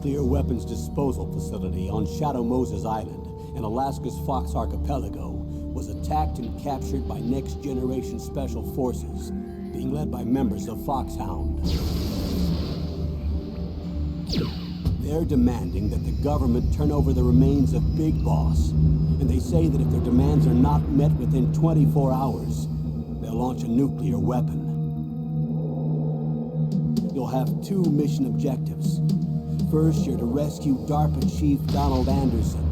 nuclear weapons disposal facility on Shadow Moses Island in Alaska's Fox Archipelago was attacked and captured by next-generation special forces, being led by members of Foxhound. They're demanding that the government turn over the remains of Big Boss, and they say that if their demands are not met within 24 hours, they'll launch a nuclear weapon. You'll have two mission objectives. First, you're to rescue DARPA Chief Donald Anderson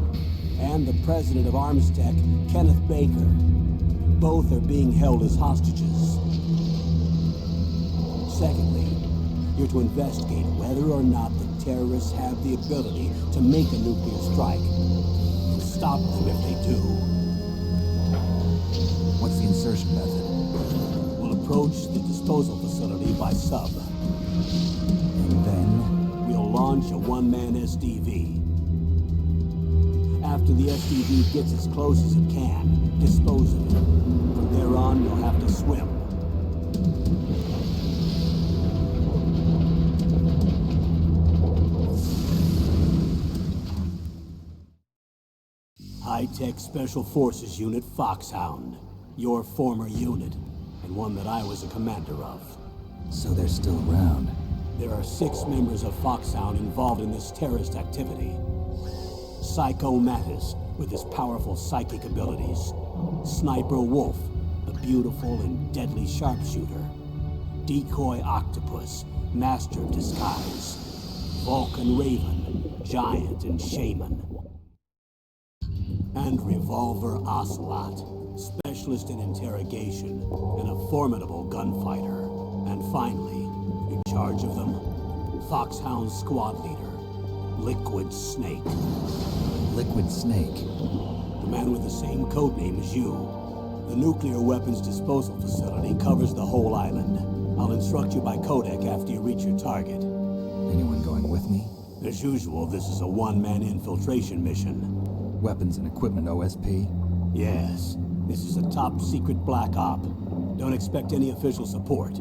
and the President of Armstech, Kenneth Baker. Both are being held as hostages. Secondly, you're to investigate whether or not the terrorists have the ability to make a nuclear strike, and stop them if they do. What's the insertion method? We'll approach the disposal facility by sub. And then? We'll launch a one-man SDV. After the SDV gets as close as it can, dispose of it. From there on, you'll have to swim. High-Tech Special Forces Unit Foxhound. Your former unit, and one that I was a commander of. So they're still around. There are 6 members of Foxhound involved in this terrorist activity. Psycho Mattis, with his powerful psychic abilities. Sniper Wolf, the beautiful and deadly sharpshooter. Decoy Octopus, master of disguise. Vulcan Raven, giant and shaman. And Revolver Ocelot, specialist in interrogation and a formidable gunfighter. And finally, in charge of them, Foxhound squad leader, Liquid Snake. Liquid Snake? The man with the same codename as you. The nuclear weapons disposal facility covers the whole island. I'll instruct you by codec after you reach your target. Anyone going with me? As usual, this is a one-man infiltration mission. Weapons and equipment OSP? Yes. This is a top-secret black op. Don't expect any official support.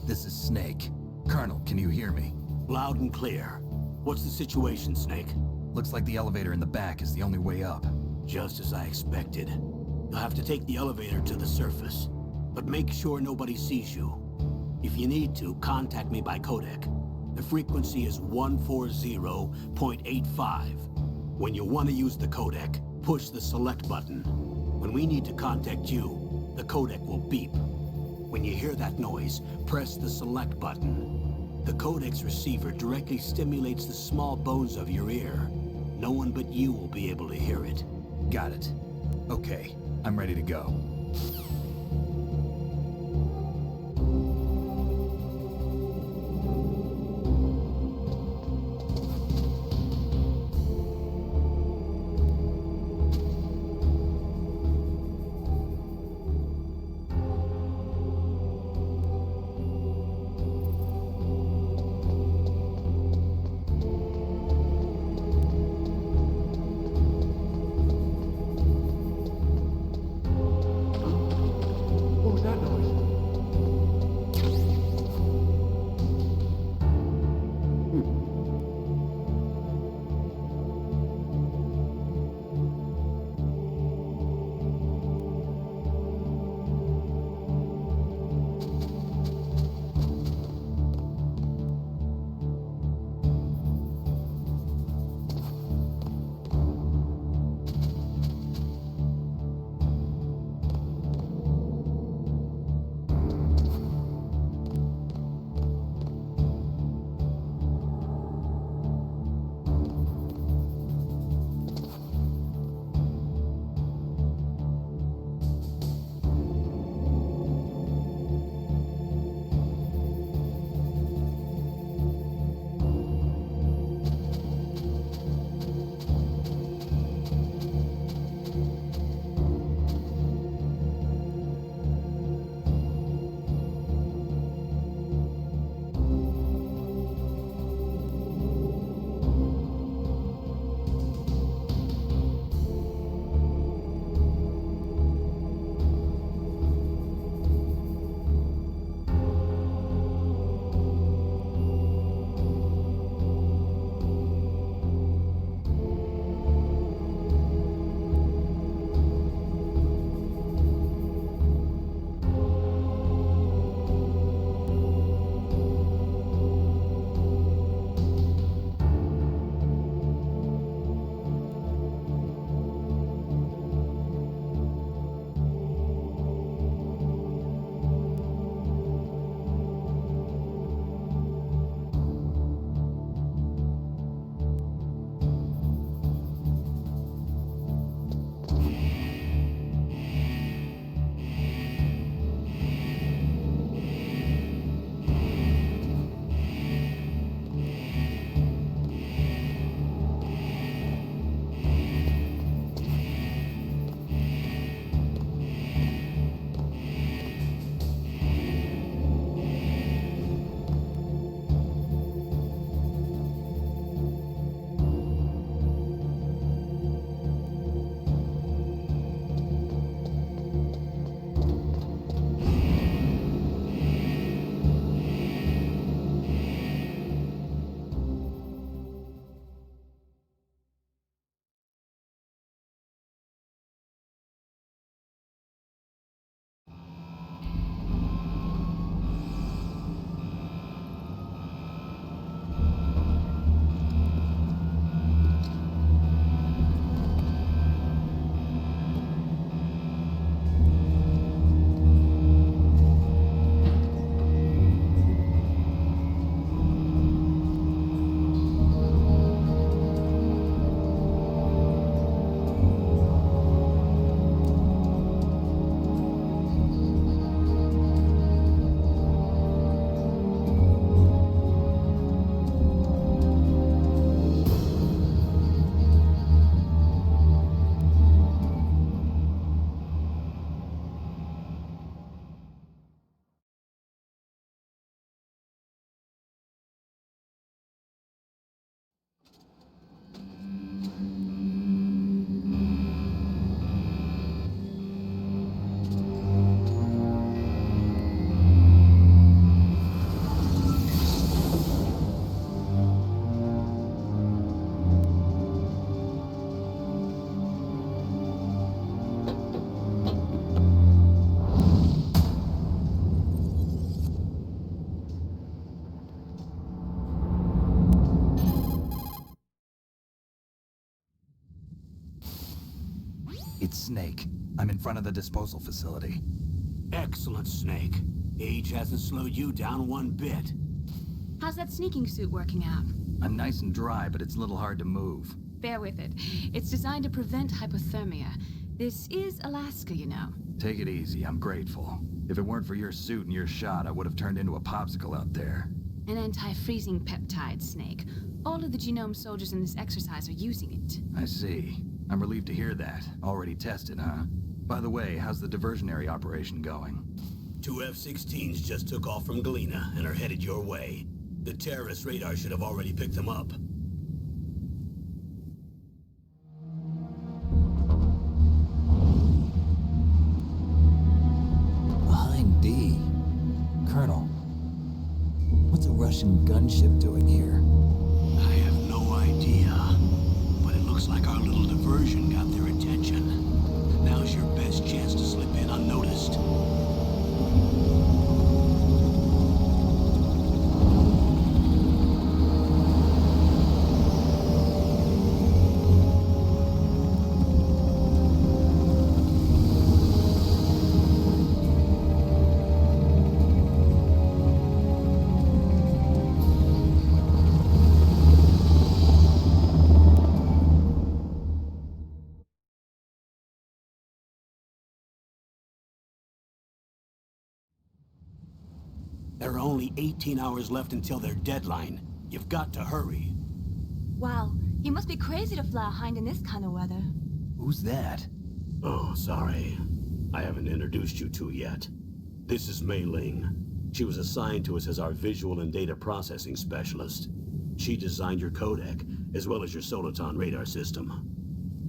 This is Snake. Colonel, can you hear me? Loud and clear. What's the situation, Snake? Looks like the elevator in the back is the only way up. Just as I expected. You'll have to take the elevator to the surface. But make sure nobody sees you. If you need to, contact me by codec. The frequency is 140.85. When you want to use the codec, push the select button. When we need to contact you, the codec will beep. When you hear that noise, press the select button. The codec's receiver directly stimulates the small bones of your ear. No one but you will be able to hear it. Got it. Okay, I'm ready to go. It's Snake. I'm in front of the disposal facility. Excellent, Snake. Age hasn't slowed you down one bit. How's that sneaking suit working out? I'm nice and dry, but it's a little hard to move. Bear with it. It's designed to prevent hypothermia. This is Alaska, you know. Take it easy, I'm grateful. If it weren't for your suit and your shot, I would have turned into a popsicle out there. An anti-freezing peptide, Snake. All of the genome soldiers in this exercise are using it. I see. I'm relieved to hear that. Already tested, huh? By the way, how's the diversionary operation going? 2 F-16s just took off from Galena and are headed your way. The terrorist radar should have already picked them up. Behind D. Colonel, what's a Russian gunship doing here? I have no idea, but it looks like our little diversion got their attention. Now's your best chance to slip in unnoticed. There are only 18 hours left until their deadline. You've got to hurry. Wow, you must be crazy to fly a hind in this kind of weather. Who's that? Oh, sorry. I haven't introduced you to yet. This is Mei Ling. She was assigned to us as our visual and data processing specialist. She designed your codec, as well as your Soliton radar system.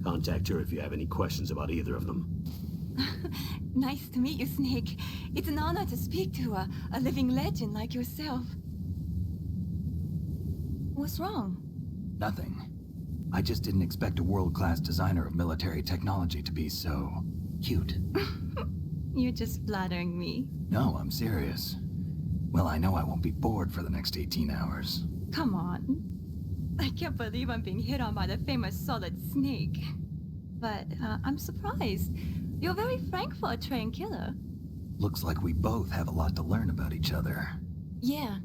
Contact her if you have any questions about either of them. Nice to meet you, Snake. It's an honor to speak to a living legend like yourself. What's wrong? Nothing. I just didn't expect a world-class designer of military technology to be so cute. You're just flattering me. No, I'm serious. Well, I know I won't be bored for the next 18 hours. Come on. I can't believe I'm being hit on by the famous Solid Snake. But I'm surprised. You're very frank for a trained killer. Looks like we both have a lot to learn about each other. Yeah,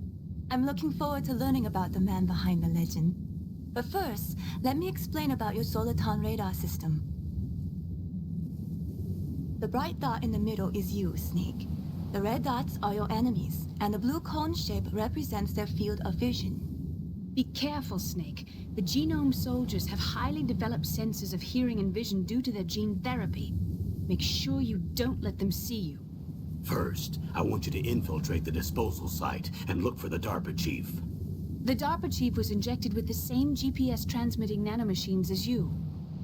I'm looking forward to learning about the man behind the legend. But first, let me explain about your Soliton radar system. The bright dot in the middle is you, Snake. The red dots are your enemies, and the blue cone shape represents their field of vision. Be careful, Snake. The genome soldiers have highly developed senses of hearing and vision due to their gene therapy. Make sure you don't let them see you. First, I want you to infiltrate the disposal site and look for the DARPA chief. The DARPA chief was injected with the same GPS transmitting nanomachines as you.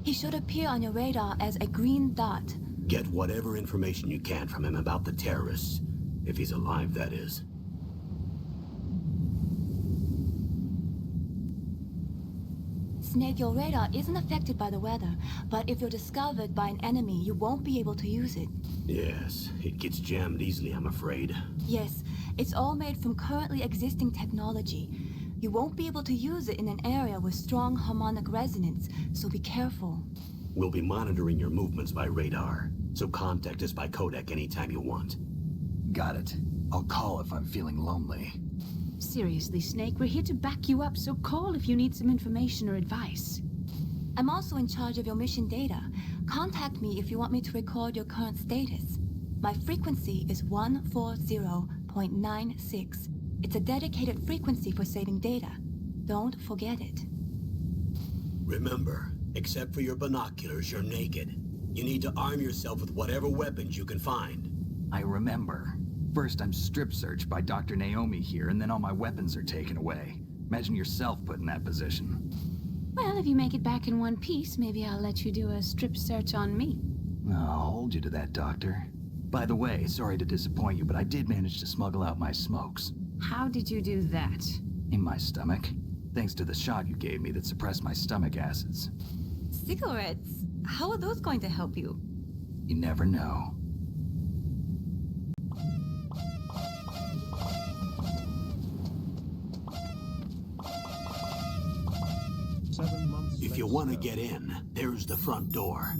He should appear on your radar as a green dot. Get whatever information you can from him about the terrorists. If he's alive, that is. Snake, your radar isn't affected by the weather, but if you're discovered by an enemy, you won't be able to use it. Yes, it gets jammed easily, I'm afraid. Yes, it's all made from currently existing technology. You won't be able to use it in an area with strong harmonic resonance, so be careful. We'll be monitoring your movements by radar, so contact us by codec anytime you want. Got it. I'll call if I'm feeling lonely. Seriously, Snake, we're here to back you up, so call if you need some information or advice. I'm also in charge of your mission data. Contact me if you want me to record your current status. My frequency is 140.96. It's a dedicated frequency for saving data. Don't forget it. Remember, except for your binoculars, you're naked. You need to arm yourself with whatever weapons you can find. I remember. First, I'm strip searched by Dr. Naomi here, and then all my weapons are taken away. Imagine yourself put in that position. Well, if you make it back in one piece, maybe I'll let you do a strip search on me. I'll hold you to that, Doctor. By the way, sorry to disappoint you, but I did manage to smuggle out my smokes. How did you do that? In my stomach. Thanks to the shot you gave me that suppressed my stomach acids. Cigarettes? How are those going to help you? You never know. If you want to get in, there's the front door.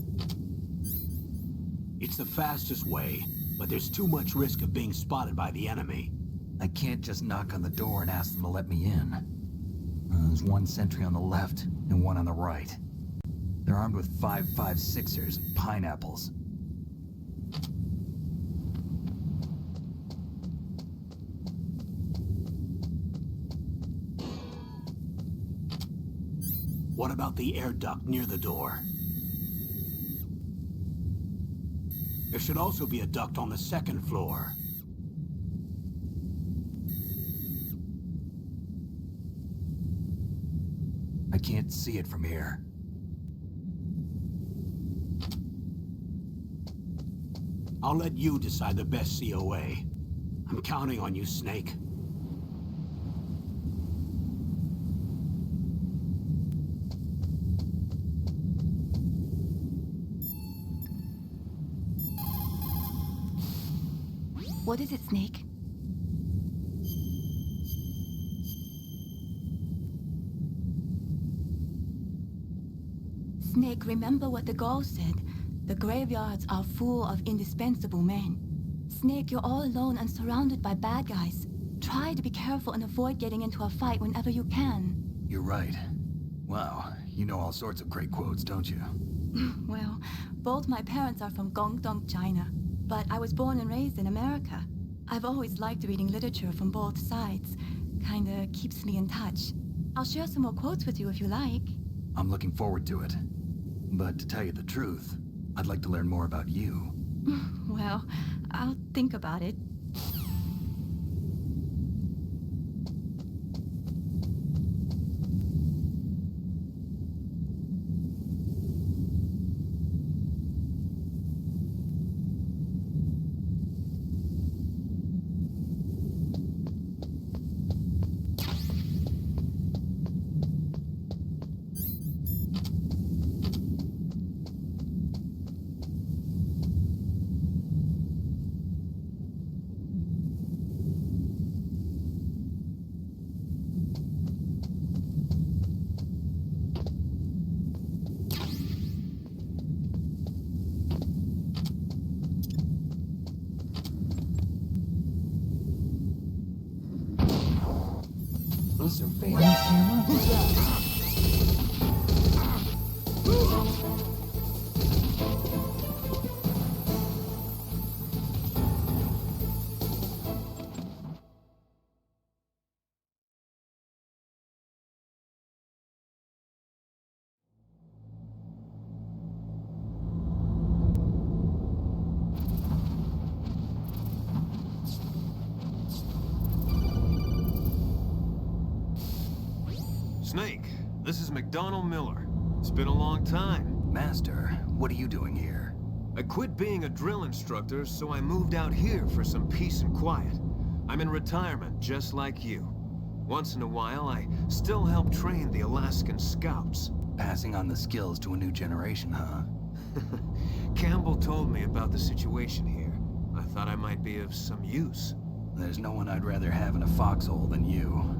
It's the fastest way, but there's too much risk of being spotted by the enemy. I can't just knock on the door and ask them to let me in. There's one sentry on the left and one on the right. They're armed with 5.56ers and pineapples. What about the air duct near the door? There should also be a duct on the second floor. I can't see it from here. I'll let you decide the best COA. I'm counting on you, Snake. What is it, Snake? Snake, remember what the Gaul said. The graveyards are full of indispensable men. Snake, you're all alone and surrounded by bad guys. Try to be careful and avoid getting into a fight whenever you can. You're right. Wow, you know all sorts of great quotes, don't you? Well, both my parents are from Guangdong, China. But I was born and raised in America. I've always liked reading literature from both sides. Kinda keeps me in touch. I'll share some more quotes with you if you like. I'm looking forward to it. But to tell you the truth, I'd like to learn more about you. Well, I'll think about it. Surveillance camera? Who's that? Snake, this is McDonald Miller. It's been a long time. Master, what are you doing here? I quit being a drill instructor, so I moved out here for some peace and quiet. I'm in retirement, just like you. Once in a while, I still help train the Alaskan Scouts. Passing on the skills to a new generation, huh? Campbell told me about the situation here. I thought I might be of some use. There's no one I'd rather have in a foxhole than you.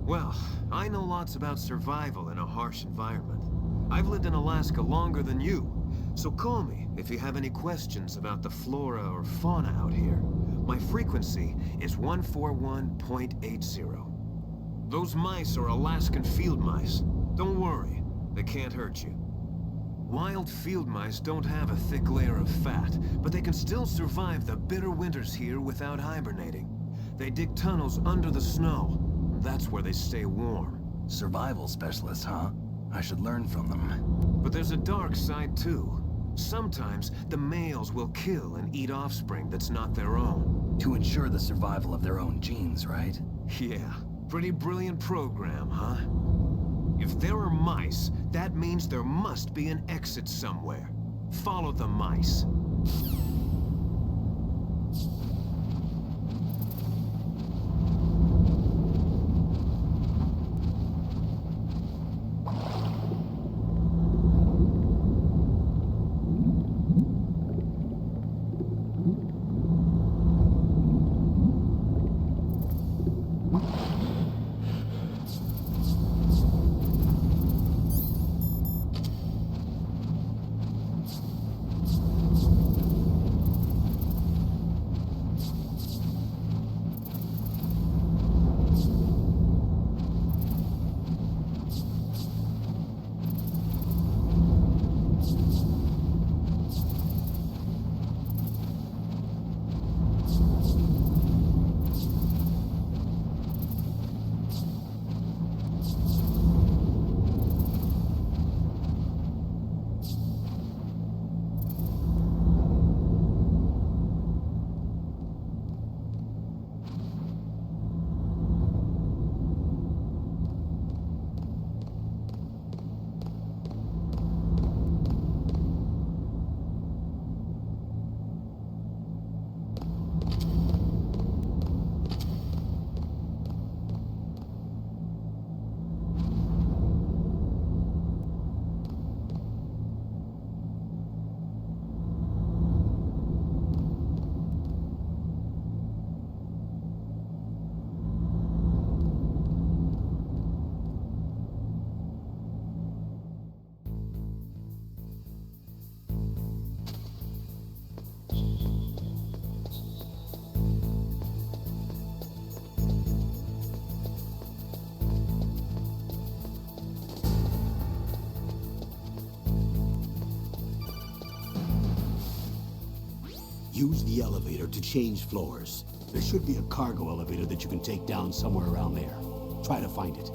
Well, I know lots about survival in a harsh environment. I've lived in Alaska longer than you, so call me if you have any questions about the flora or fauna out here. My frequency is 141.80. Those mice are Alaskan field mice. Don't worry, they can't hurt you. Wild field mice don't have a thick layer of fat, but they can still survive the bitter winters here without hibernating. They dig tunnels under the snow. That's where they stay warm. Survival specialists, huh? I should learn from them. But there's a dark side, too. Sometimes the males will kill and eat offspring that's not their own. To ensure the survival of their own genes, right? Yeah, pretty brilliant program, huh? If there are mice, that means there must be an exit somewhere. Follow the mice. Use the elevator to change floors. There should be a cargo elevator that you can take down somewhere around there. Try to find it.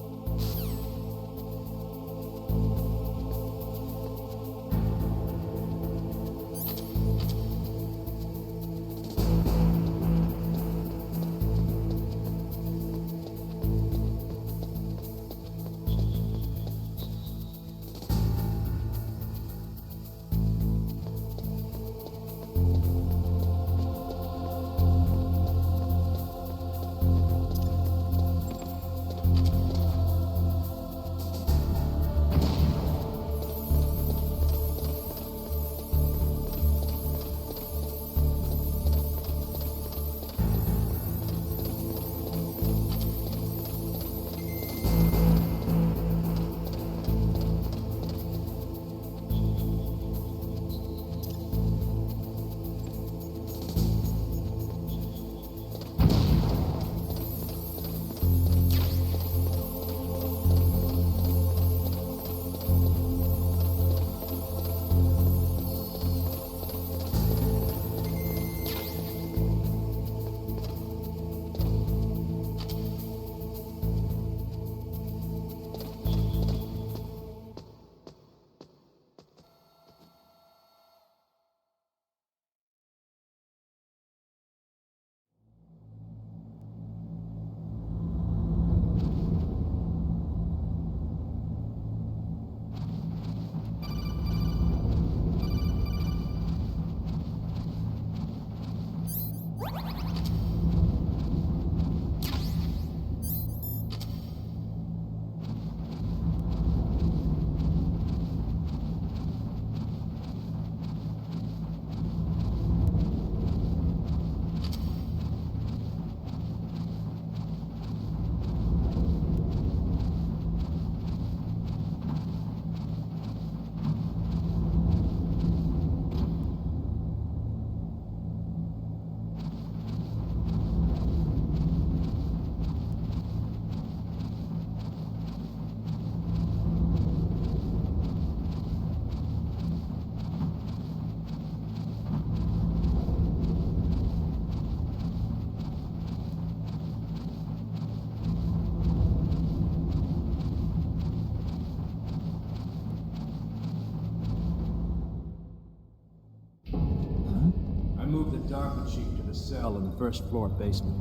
Move the DARPA chief to the cell in the first floor basement.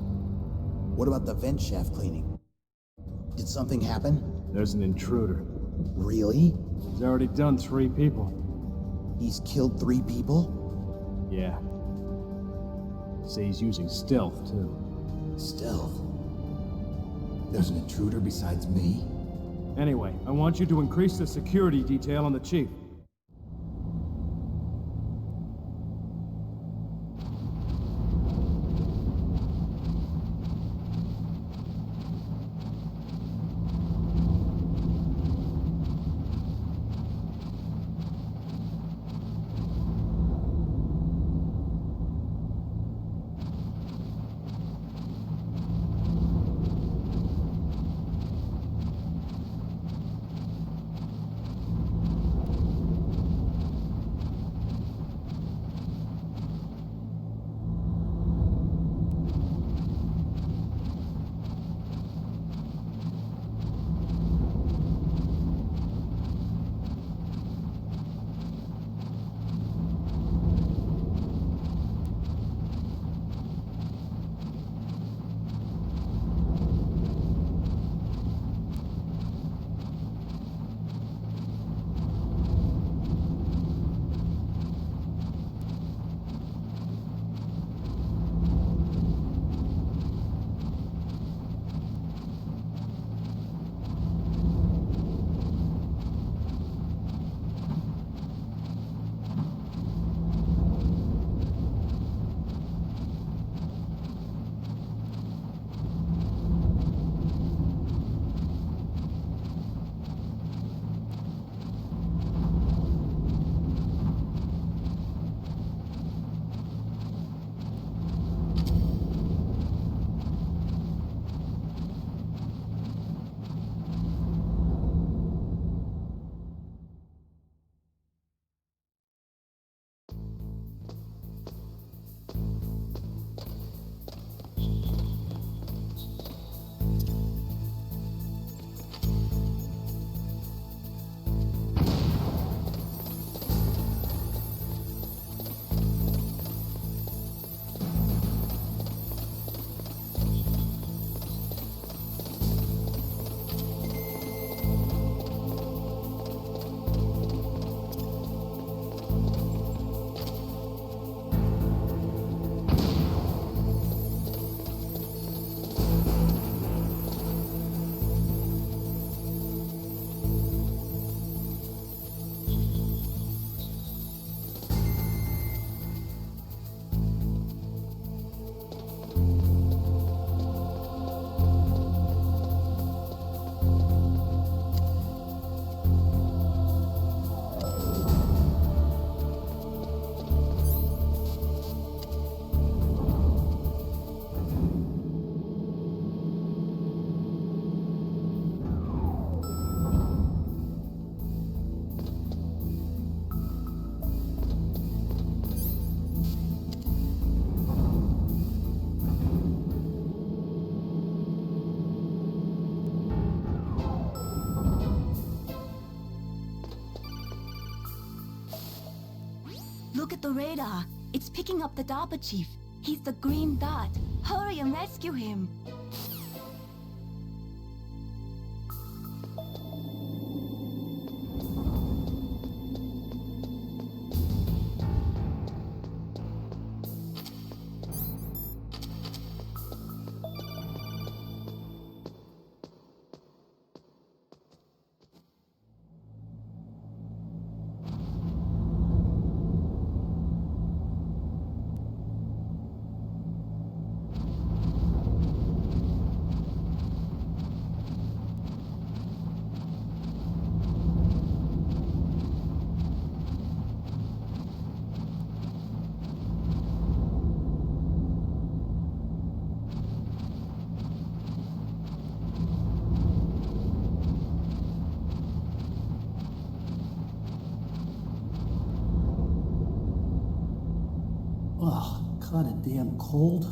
What about the vent shaft cleaning? Did something happen? There's an intruder. Really? He's already done 3 people. He's killed 3 people? Yeah. Say he's using stealth, too. Stealth? There's an intruder besides me? Anyway, I want you to increase the security detail on the chief. Look at the radar. It's picking up the DARPA chief. He's the green dot. Hurry and rescue him. Ugh, kinda damn cold.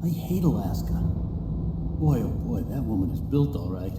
I hate Alaska. Boy, oh boy, that woman is built all right.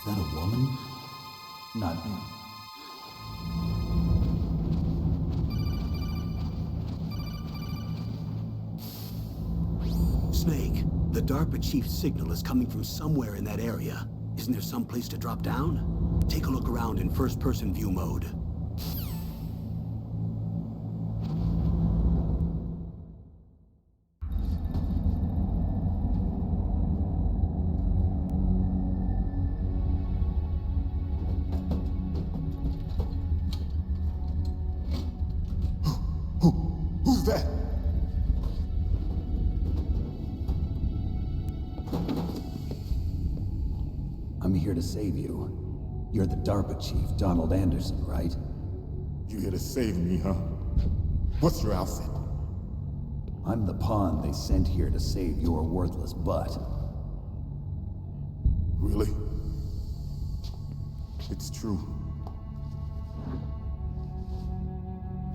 Is that a woman? Not him. Snake, the DARPA chief's signal is coming from somewhere in that area. Isn't there some place to drop down? Take a look around in first-person view mode. Who's that? I'm here to save you. You're the DARPA chief, Donald Anderson, right? You here to save me, huh? What's your outfit? I'm the pawn they sent here to save your worthless butt. Really? It's true.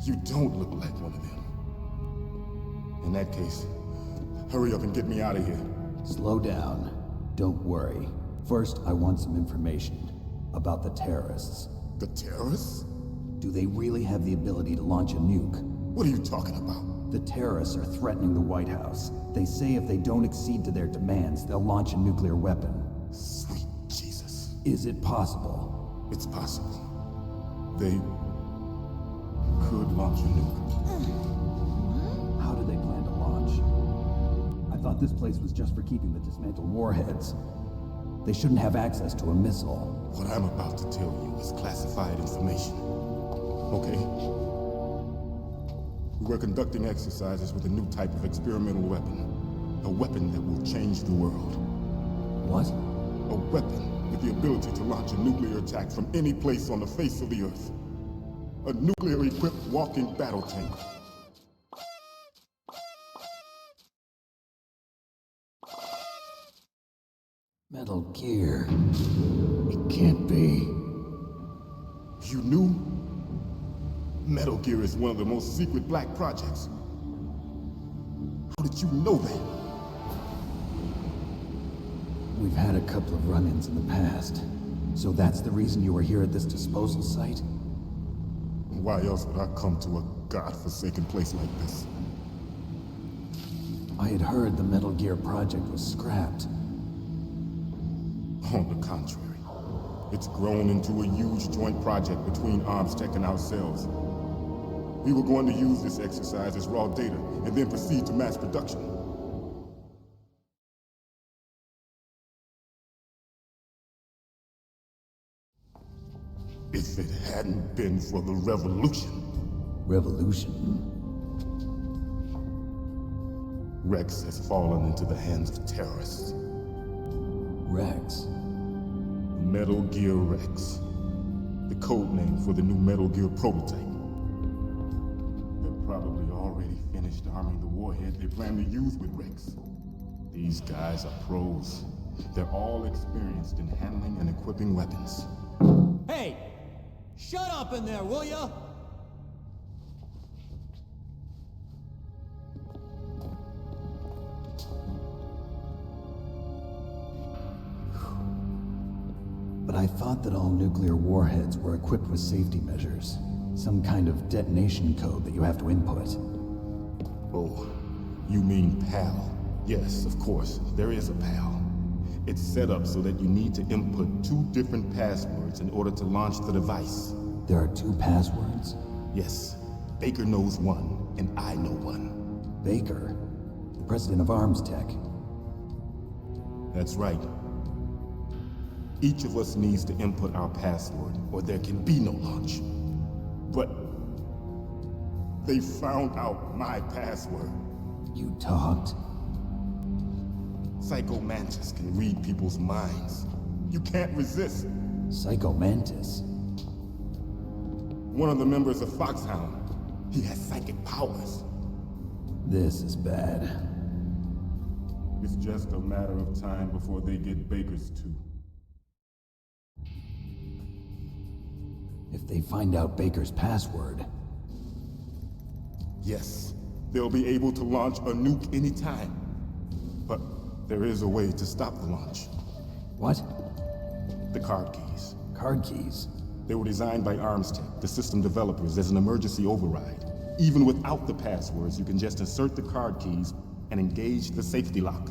You don't look like one of them. In that case, hurry up and get me out of here. Slow down. Don't worry. First, I want some information about the terrorists. The terrorists? Do they really have the ability to launch a nuke? What are you talking about? The terrorists are threatening the White House. They say if they don't accede to their demands, they'll launch a nuclear weapon. Sweet Jesus. Is it possible? It's possible. They could launch a nuke. How do they plan to launch? I thought this place was just for keeping the dismantled warheads. They shouldn't have access to a missile. What I'm about to tell you is classified information. Okay? We're conducting exercises with a new type of experimental weapon. A weapon that will change the world. What? A weapon with the ability to launch a nuclear attack from any place on the face of the Earth. A nuclear-equipped walking battle tank. Metal Gear. It can't be. You knew? Metal Gear is one of the most secret black projects. How did you know that? We've had a couple of run-ins in the past. So that's the reason you were here at this disposal site? Why else would I come to a godforsaken place like this? I had heard the Metal Gear project was scrapped. On the contrary, It's grown into a huge joint project between Armstech and ourselves. We were going to use this exercise as raw data and then proceed to mass production. If it hadn't been for the revolution. Revolution? Rex has fallen into the hands of terrorists. Rex? Metal Gear Rex. The code name for the new Metal Gear prototype. They're probably already finished arming the warhead they plan to use with Rex. These guys are pros. They're all experienced in handling and equipping weapons. Hey! Shut up in there, will ya? But I thought that all nuclear warheads were equipped with safety measures. Some kind of detonation code that you have to input. Oh, you mean PAL? Yes, of course, there is a PAL. It's set up so that you need to input 2 different passwords in order to launch the device. There are 2 passwords? Yes, Baker knows one, and I know one. Baker? The president of Armstech? That's right. Each of us needs to input our password, or there can be no launch. But they found out my password. You talked? Psycho Mantis can read people's minds. You can't resist. Psycho Mantis? One of the members of Foxhound. He has psychic powers. This is bad. It's just a matter of time before they get Baker's too. If they find out Baker's password... Yes, they'll be able to launch a nuke anytime. But there is a way to stop the launch. What? The card keys. Card keys? They were designed by Armstech, the system developers, as an emergency override. Even without the passwords, you can just insert the card keys and engage the safety lock.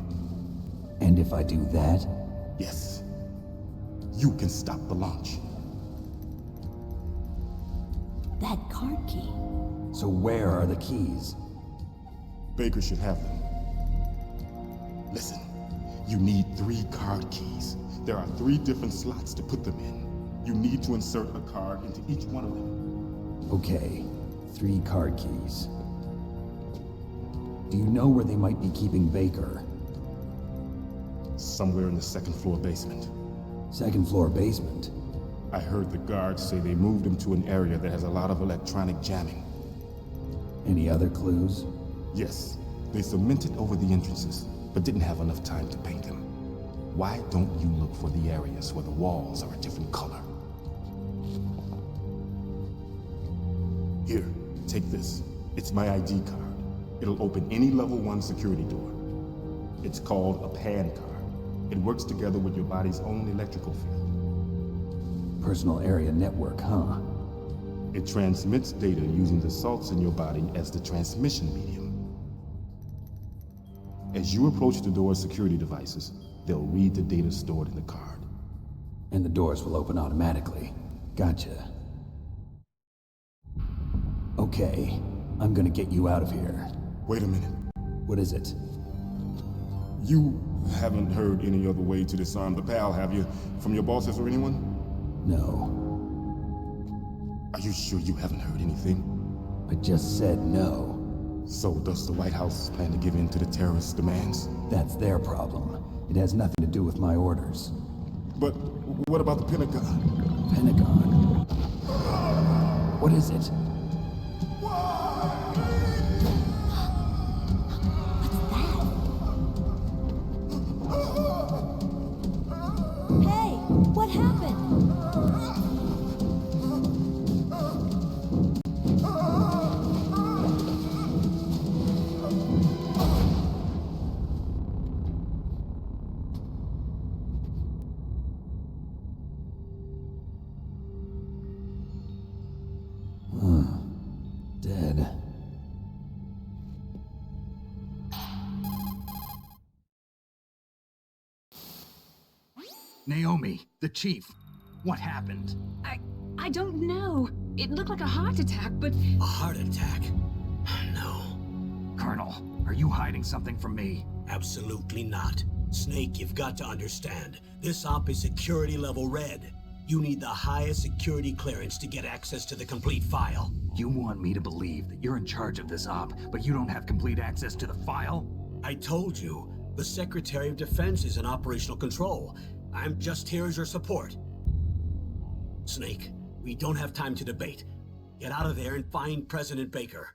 And if I do that? Yes. You can stop the launch. That card key. So where are the keys? Baker should have them. Listen, you need 3 card keys. There are 3 different slots to put them in. You need to insert a card into each one of them. Okay, 3 card keys. Do you know where they might be keeping Baker? Somewhere in the 2nd floor basement. 2nd floor basement? I heard the guards say they moved him to an area that has a lot of electronic jamming. Any other clues? Yes, they cemented over the entrances, but didn't have enough time to paint them. Why don't you look for the areas where the walls are a different color? Here, take this. It's my ID card. It'll open any level 1 security door. It's called a PAN card. It works together with your body's own electrical field. Personal area network, huh? It transmits data using the salts in your body as the transmission medium. As you approach the door's security devices, they'll read the data stored in the card. And the doors will open automatically. Gotcha. Okay, I'm gonna get you out of here. Wait a minute. What is it? You haven't heard any other way to disarm the PAL, have you? From your bosses or anyone? No. Are you sure you haven't heard anything? I just said no. So does the White House plan to give in to the terrorists' demands? That's their problem. It has nothing to do with my orders. But what about the Pentagon? Pentagon? What is it? Hey, what happened? Dead. Naomi, the chief. What happened? I don't know. It looked like a heart attack, but... A heart attack? No. Colonel, are you hiding something from me? Absolutely not. Snake, you've got to understand. This op is security level red. You need the highest security clearance to get access to the complete file. You want me to believe that you're in charge of this op, but you don't have complete access to the file? I told you, the Secretary of Defense is in operational control. I'm just here as your support. Snake, we don't have time to debate. Get out of there and find President Baker.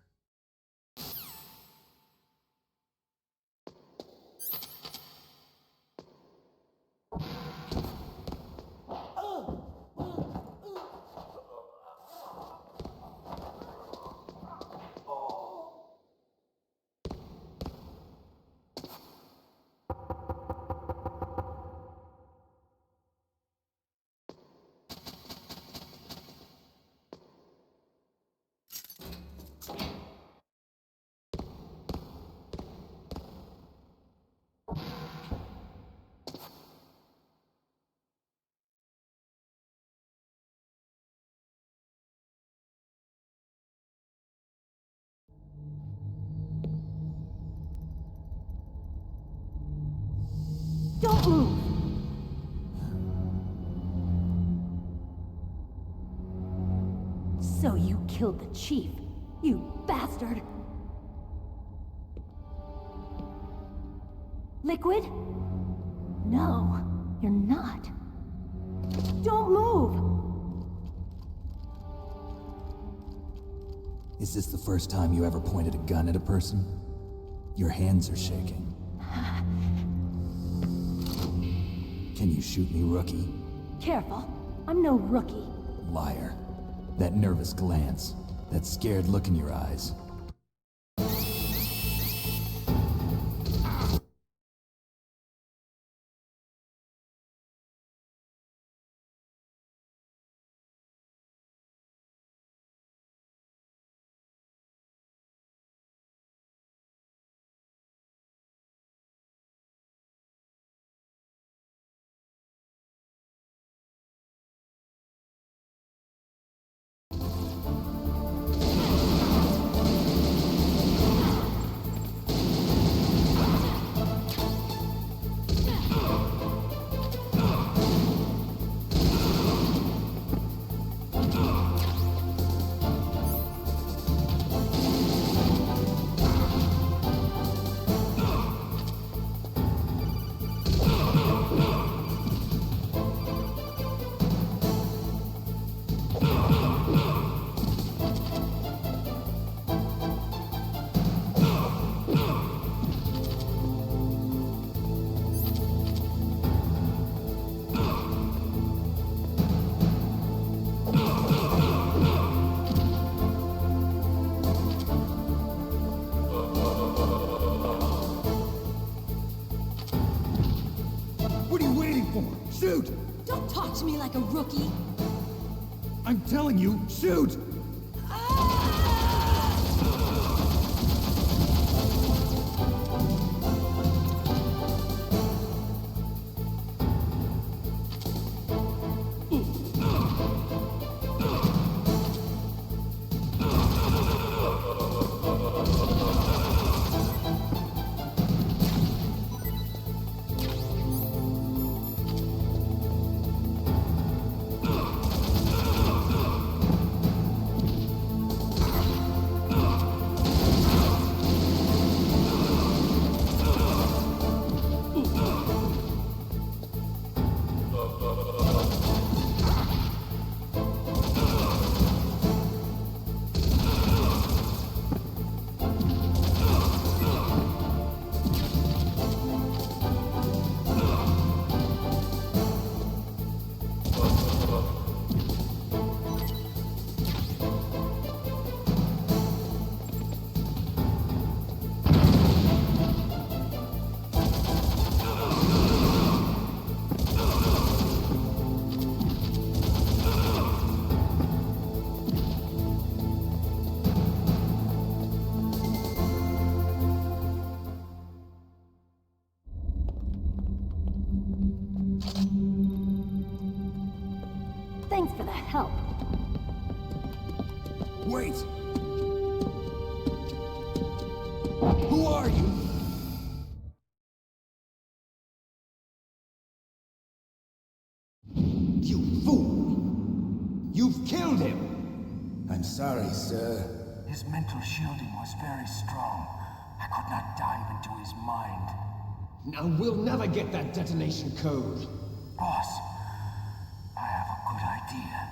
Don't move! So you killed the chief, you bastard! Liquid? No, you're not. Don't move! Is this the first time you ever pointed a gun at a person? Your hands are shaking. Can you shoot me, rookie? Careful, I'm no rookie. Liar. That nervous glance, that scared look in your eyes. Shoot! Don't talk to me like a rookie! I'm telling you, shoot! for the help. Wait! Who are you? You fool! You've killed him! I'm sorry, sir. His mental shielding was very strong. I could not dive into his mind. Now we'll never get that detonation code. Boss, I have a good idea.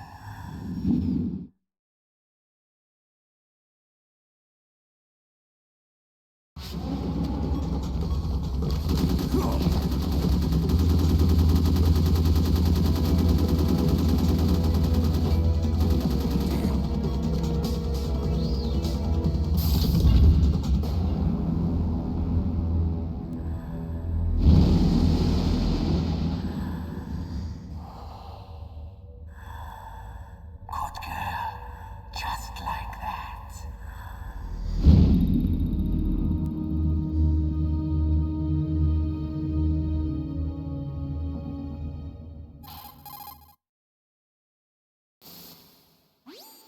Good girl. Just like that.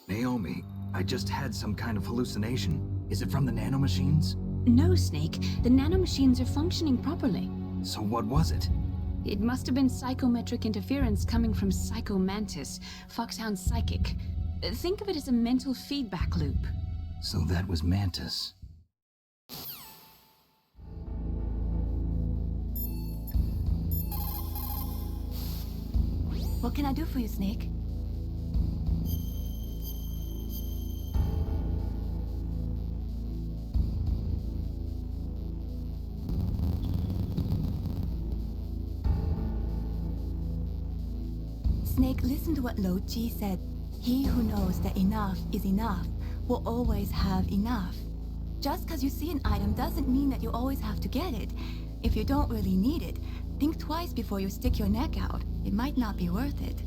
Naomi, I just had some kind of hallucination. Is it from the nanomachines? No, Snake. The nanomachines are functioning properly. So what was it? It must have been psychometric interference coming from Psycho Mantis, Foxhound's psychic. Think of it as a mental feedback loop. So that was Mantis. What can I do for you, Snake? Snake, listen to what Lo Ji said. He who knows that enough is enough will always have enough. Just because you see an item doesn't mean that you always have to get it. If you don't really need it, think twice before you stick your neck out. It might not be worth it.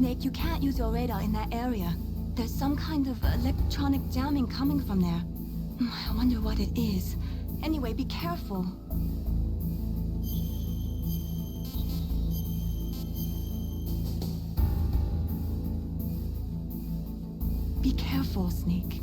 Snake, you can't use your radar in that area. There's some kind of electronic jamming coming from there. I wonder what it is. Anyway, be careful. Be careful, Snake.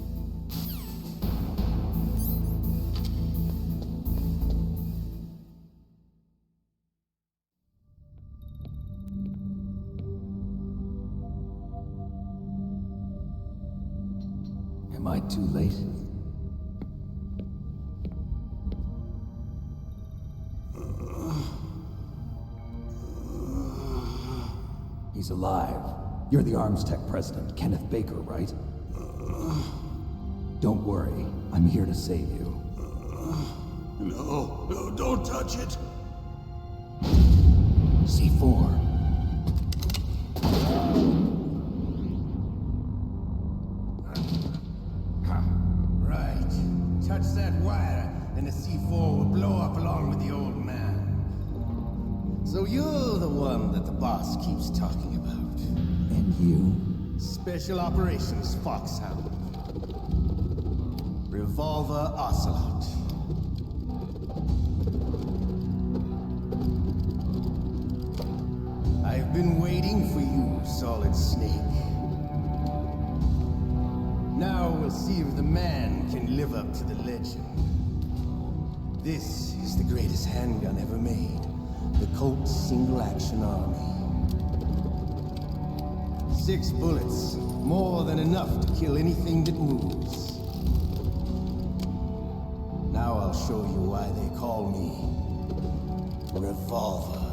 Am I too late? He's alive. You're the Arms Tech president, Kenneth Baker, right? Don't worry. I'm here to save you. No, don't touch it! C4. Right. Touch that wire, and the C4 will blow up along with the old man. So you're the one that the boss keeps talking about. And you? Special Operations Foxhound. Revolver Ocelot. I've been waiting for you, Solid Snake. Now we'll see if the man can live up to the legend. This is the greatest handgun ever made. The Colt Single Action Army. 6 bullets, more than enough to kill anything that moves. Now I'll show you why they call me Revolver.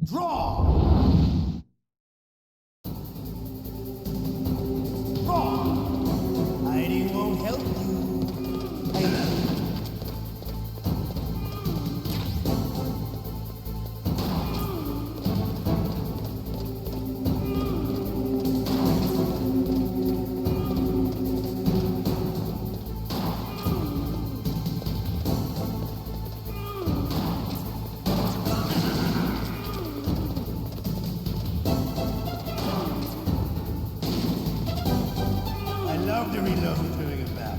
Draw! Draw! Hiding won't help you. Love to reload doing it back.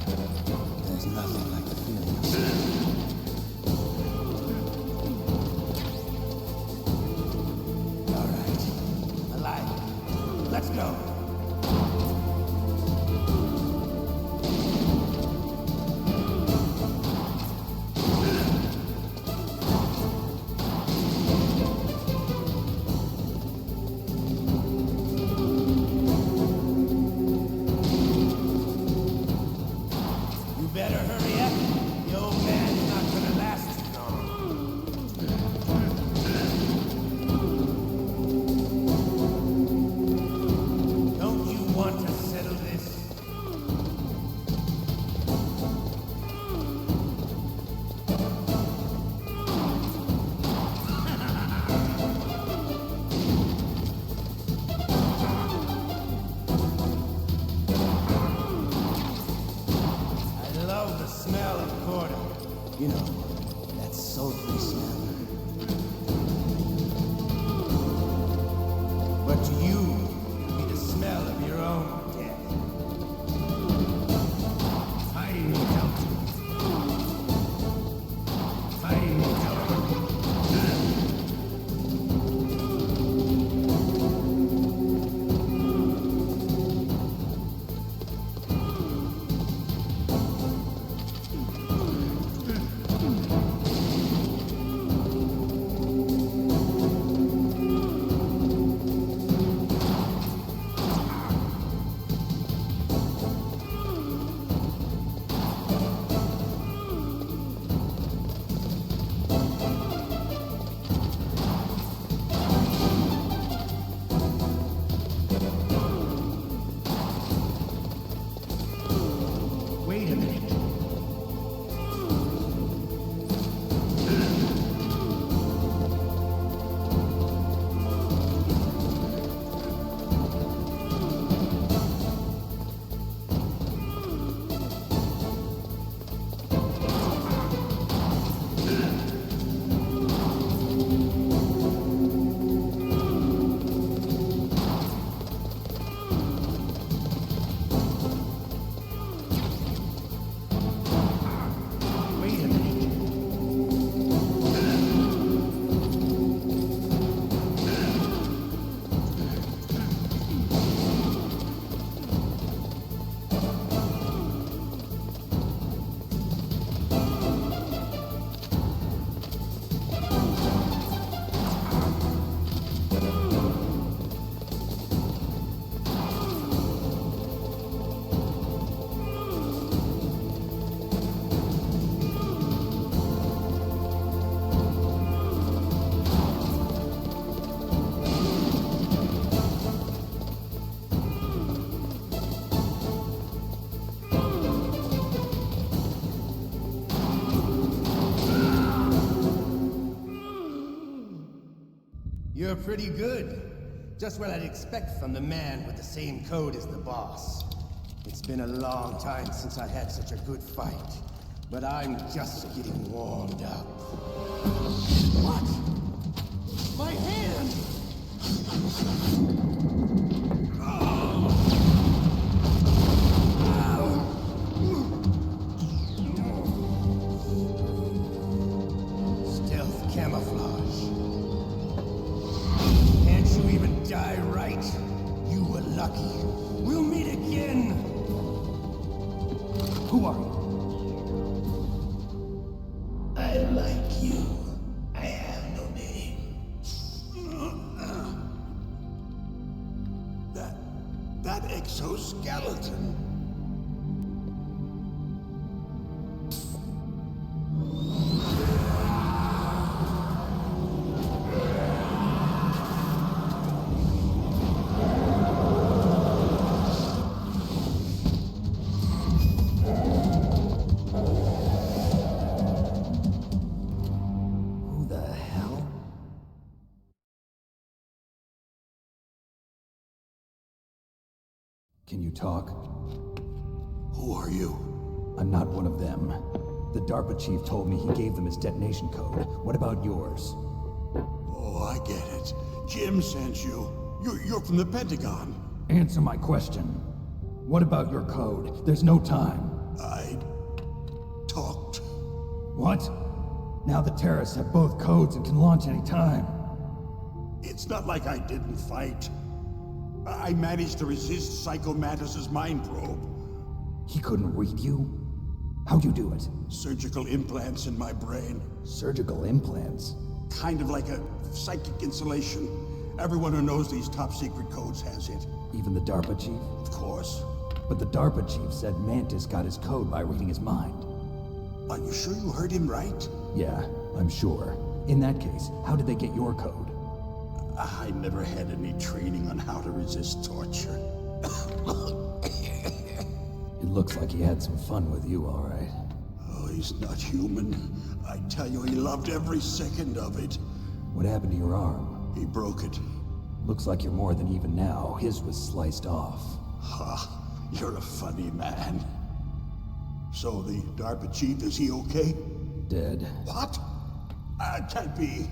There's nothing like the feeling of all right. Alive. Let's go. Better hurry up. The old man's not gonna last too long. You're pretty good. Just what I'd expect from the man with the same code as the boss. It's been a long time since I had such a good fight, but I'm just getting warmed up. What? My hand! Stealth camouflage. Can't you even die right? You were lucky. We'll meet again! Who are you? I like you. I have no name. That exoskeleton. Who the hell? Can you talk? Who are you? I'm not one of them. The DARPA chief told me he gave them his detonation code. What about yours? Oh, I get it. Jim sent you. You're from the Pentagon. Answer my question. What about your code? There's no time. I talked. What? Now the terrorists have both codes and can launch any time. It's not like I didn't fight. I managed to resist Psycho Mantis's mind probe. He couldn't read you? How'd you do it? Surgical implants in my brain. Surgical implants? Kind of like a psychic insulation. Everyone who knows these top secret codes has it. Even the DARPA chief? Of course. But the DARPA chief said Mantis got his code by reading his mind. Are you sure you heard him right? Yeah, I'm sure. In that case, how did they get your code? I never had any training on how to resist torture. It looks like he had some fun with you, all right. Oh, he's not human. I tell you, he loved every second of it. What happened to your arm? He broke it. Looks like you're more than even now. His was sliced off. Ha, you're a funny man. So the DARPA chief, is he okay? Dead. What? Can't be.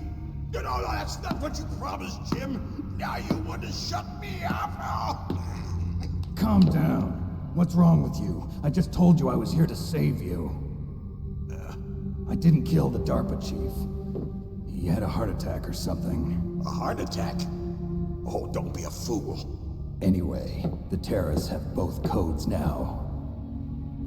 No, that's not what you promised, Jim. Now you want to shut me up? Oh. Calm down. What's wrong with you? I just told you I was here to save you. I didn't kill the DARPA chief. He had a heart attack or something. A heart attack? Oh, don't be a fool. Anyway, the terrorists have both codes now.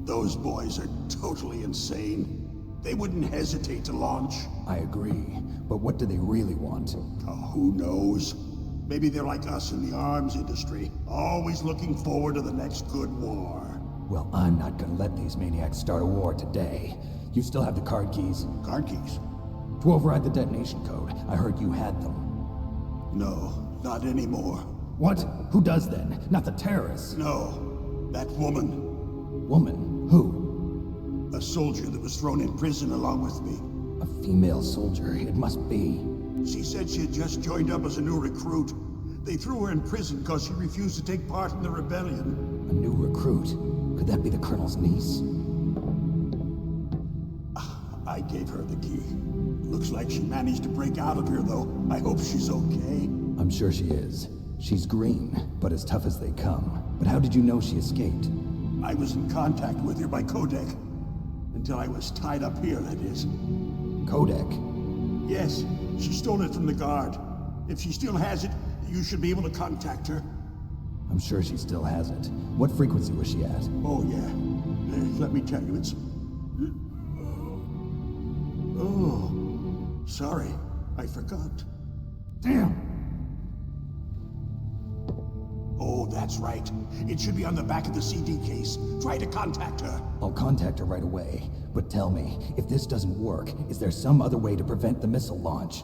Those boys are totally insane. They wouldn't hesitate to launch. I agree, but what do they really want? Oh, who knows? Maybe they're like us in the arms industry, always looking forward to the next good war. Well, I'm not gonna let these maniacs start a war today. You still have the card keys? Card keys? To override the detonation code. I heard you had them. No, not anymore. What? Who does then? Not the terrorists? No, that woman. Woman? Who? A soldier that was thrown in prison along with me. A female soldier, it must be. She said she had just joined up as a new recruit. They threw her in prison because she refused to take part in the rebellion. A new recruit? Could that be the Colonel's niece? I gave her the key. Looks like she managed to break out of here, though. I hope she's okay. I'm sure she is. She's green, but as tough as they come. But how did you know she escaped? I was in contact with her by codec. Until I was tied up here, that is. Codec? Yes, she stole it from the guard. If she still has it, you should be able to contact her. I'm sure she still has it. What frequency was she at? Oh, yeah. Let me tell you, it's... Oh, sorry. I forgot. Damn! Oh, that's right. It should be on the back of the CD case. Try to contact her. I'll contact her right away. But tell me, if this doesn't work, is there some other way to prevent the missile launch?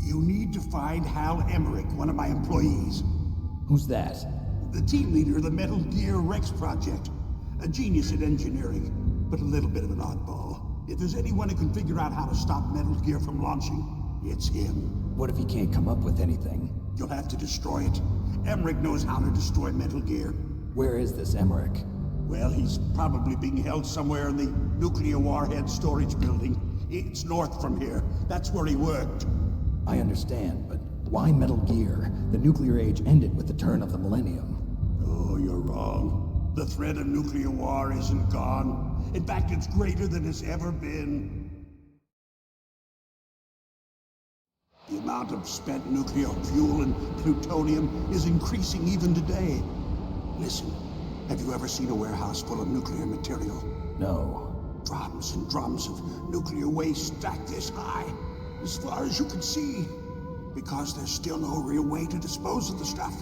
You need to find Hal Emmerich, one of my employees. Who's that? The team leader of the Metal Gear Rex project. A genius at engineering, but a little bit of an oddball. If there's anyone who can figure out how to stop Metal Gear from launching, it's him. What if he can't come up with anything? You'll have to destroy it. Emmerich knows how to destroy Metal Gear. Where is this Emmerich? Well, he's probably being held somewhere in the nuclear warhead storage building. It's north from here. That's where he worked. I understand, but why Metal Gear? The nuclear age ended with the turn of the millennium. Oh, you're wrong. The threat of nuclear war isn't gone. In fact, it's greater than it's ever been. The amount of spent nuclear fuel and plutonium is increasing even today. Listen, have you ever seen a warehouse full of nuclear material? No. Drums and drums of nuclear waste stacked this high, as far as you can see. Because there's still no real way to dispose of the stuff.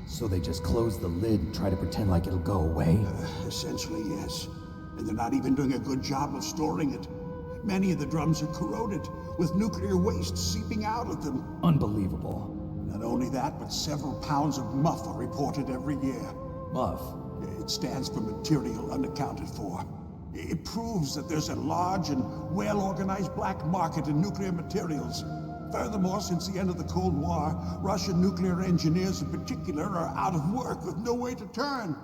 So they just close the lid and try to pretend like it'll go away? Essentially, yes. And they're not even doing a good job of storing it. Many of the drums are corroded, with nuclear waste seeping out of them. Unbelievable. Not only that, but several pounds of MUF are reported every year. MUF? It stands for material unaccounted for. It proves that there's a large and well-organized black market in nuclear materials. Furthermore, since the end of the Cold War, Russian nuclear engineers in particular are out of work with no way to turn.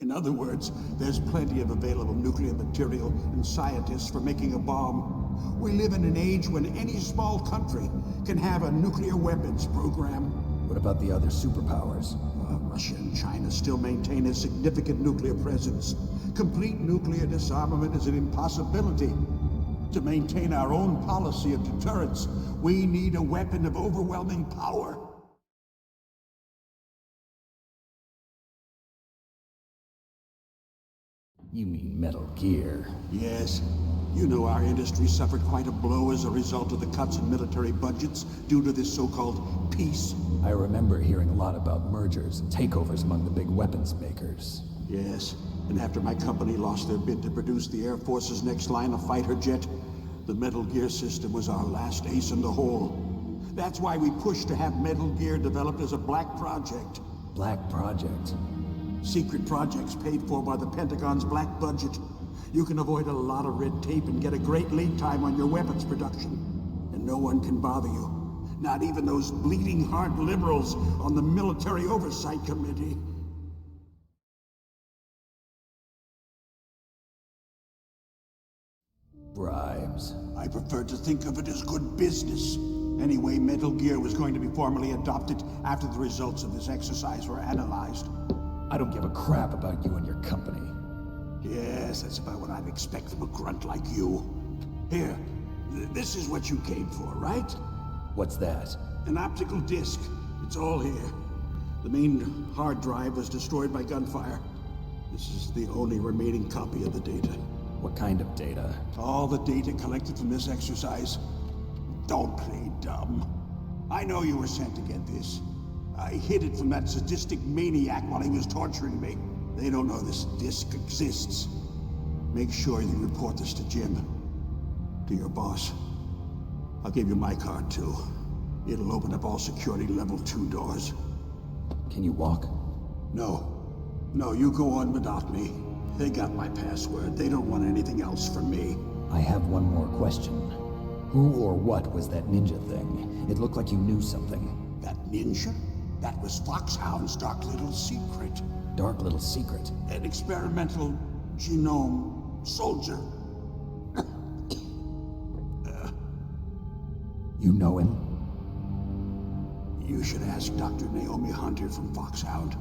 In other words, there's plenty of available nuclear material and scientists for making a bomb. We live in an age when any small country can have a nuclear weapons program. What about the other superpowers? Russia and China still maintain a significant nuclear presence. Complete nuclear disarmament is an impossibility. To maintain our own policy of deterrence, we need a weapon of overwhelming power. You mean Metal Gear? Yes. You know our industry suffered quite a blow as a result of the cuts in military budgets due to this so-called peace. I remember hearing a lot about mergers and takeovers among the big weapons makers. Yes, and after my company lost their bid to produce the Air Force's next line of fighter jet, the Metal Gear system was our last ace in the hole. That's why we pushed to have Metal Gear developed as a black project. Black project? Secret projects paid for by the Pentagon's black budget. You can avoid a lot of red tape and get a great lead time on your weapons production. And no one can bother you. Not even those bleeding heart liberals on the Military Oversight Committee. Bribes. I prefer to think of it as good business. Anyway, Metal Gear was going to be formally adopted after the results of this exercise were analyzed. I don't give a crap about you and your company. Yes, that's about what I'd expect from a grunt like you. Here, this is what you came for, right? What's that? An optical disc. It's all here. The main hard drive was destroyed by gunfire. This is the only remaining copy of the data. What kind of data? All the data collected from this exercise. Don't play dumb. I know you were sent to get this. I hid it from that sadistic maniac while he was torturing me. They don't know this disc exists. Make sure you report this to Jim. To your boss. I'll give you my card, too. It'll open up all security level 2 doors. Can you walk? No. No, you go on without me. They got my password. They don't want anything else from me. I have one more question. Who or what was that ninja thing? It looked like you knew something. That ninja? That was Foxhound's dark little secret. Dark little secret? An experimental genome soldier. You know him? You should ask Dr. Naomi Hunter from Foxhound.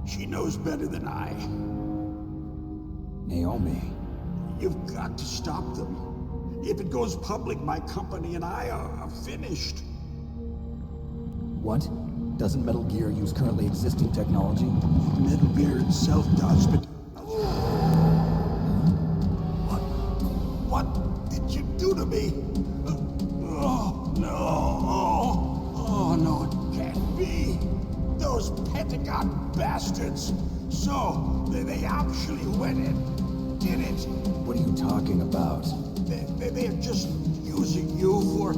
She knows better than I. Naomi? You've got to stop them. If it goes public, my company and I are finished. What? Doesn't Metal Gear use currently existing technology? Metal Gear itself does, but... What did you do to me? Oh, no. Oh, no, it can't be. Those Pentagon bastards. So, they actually went in, did it. What are you talking about? They're just using you for...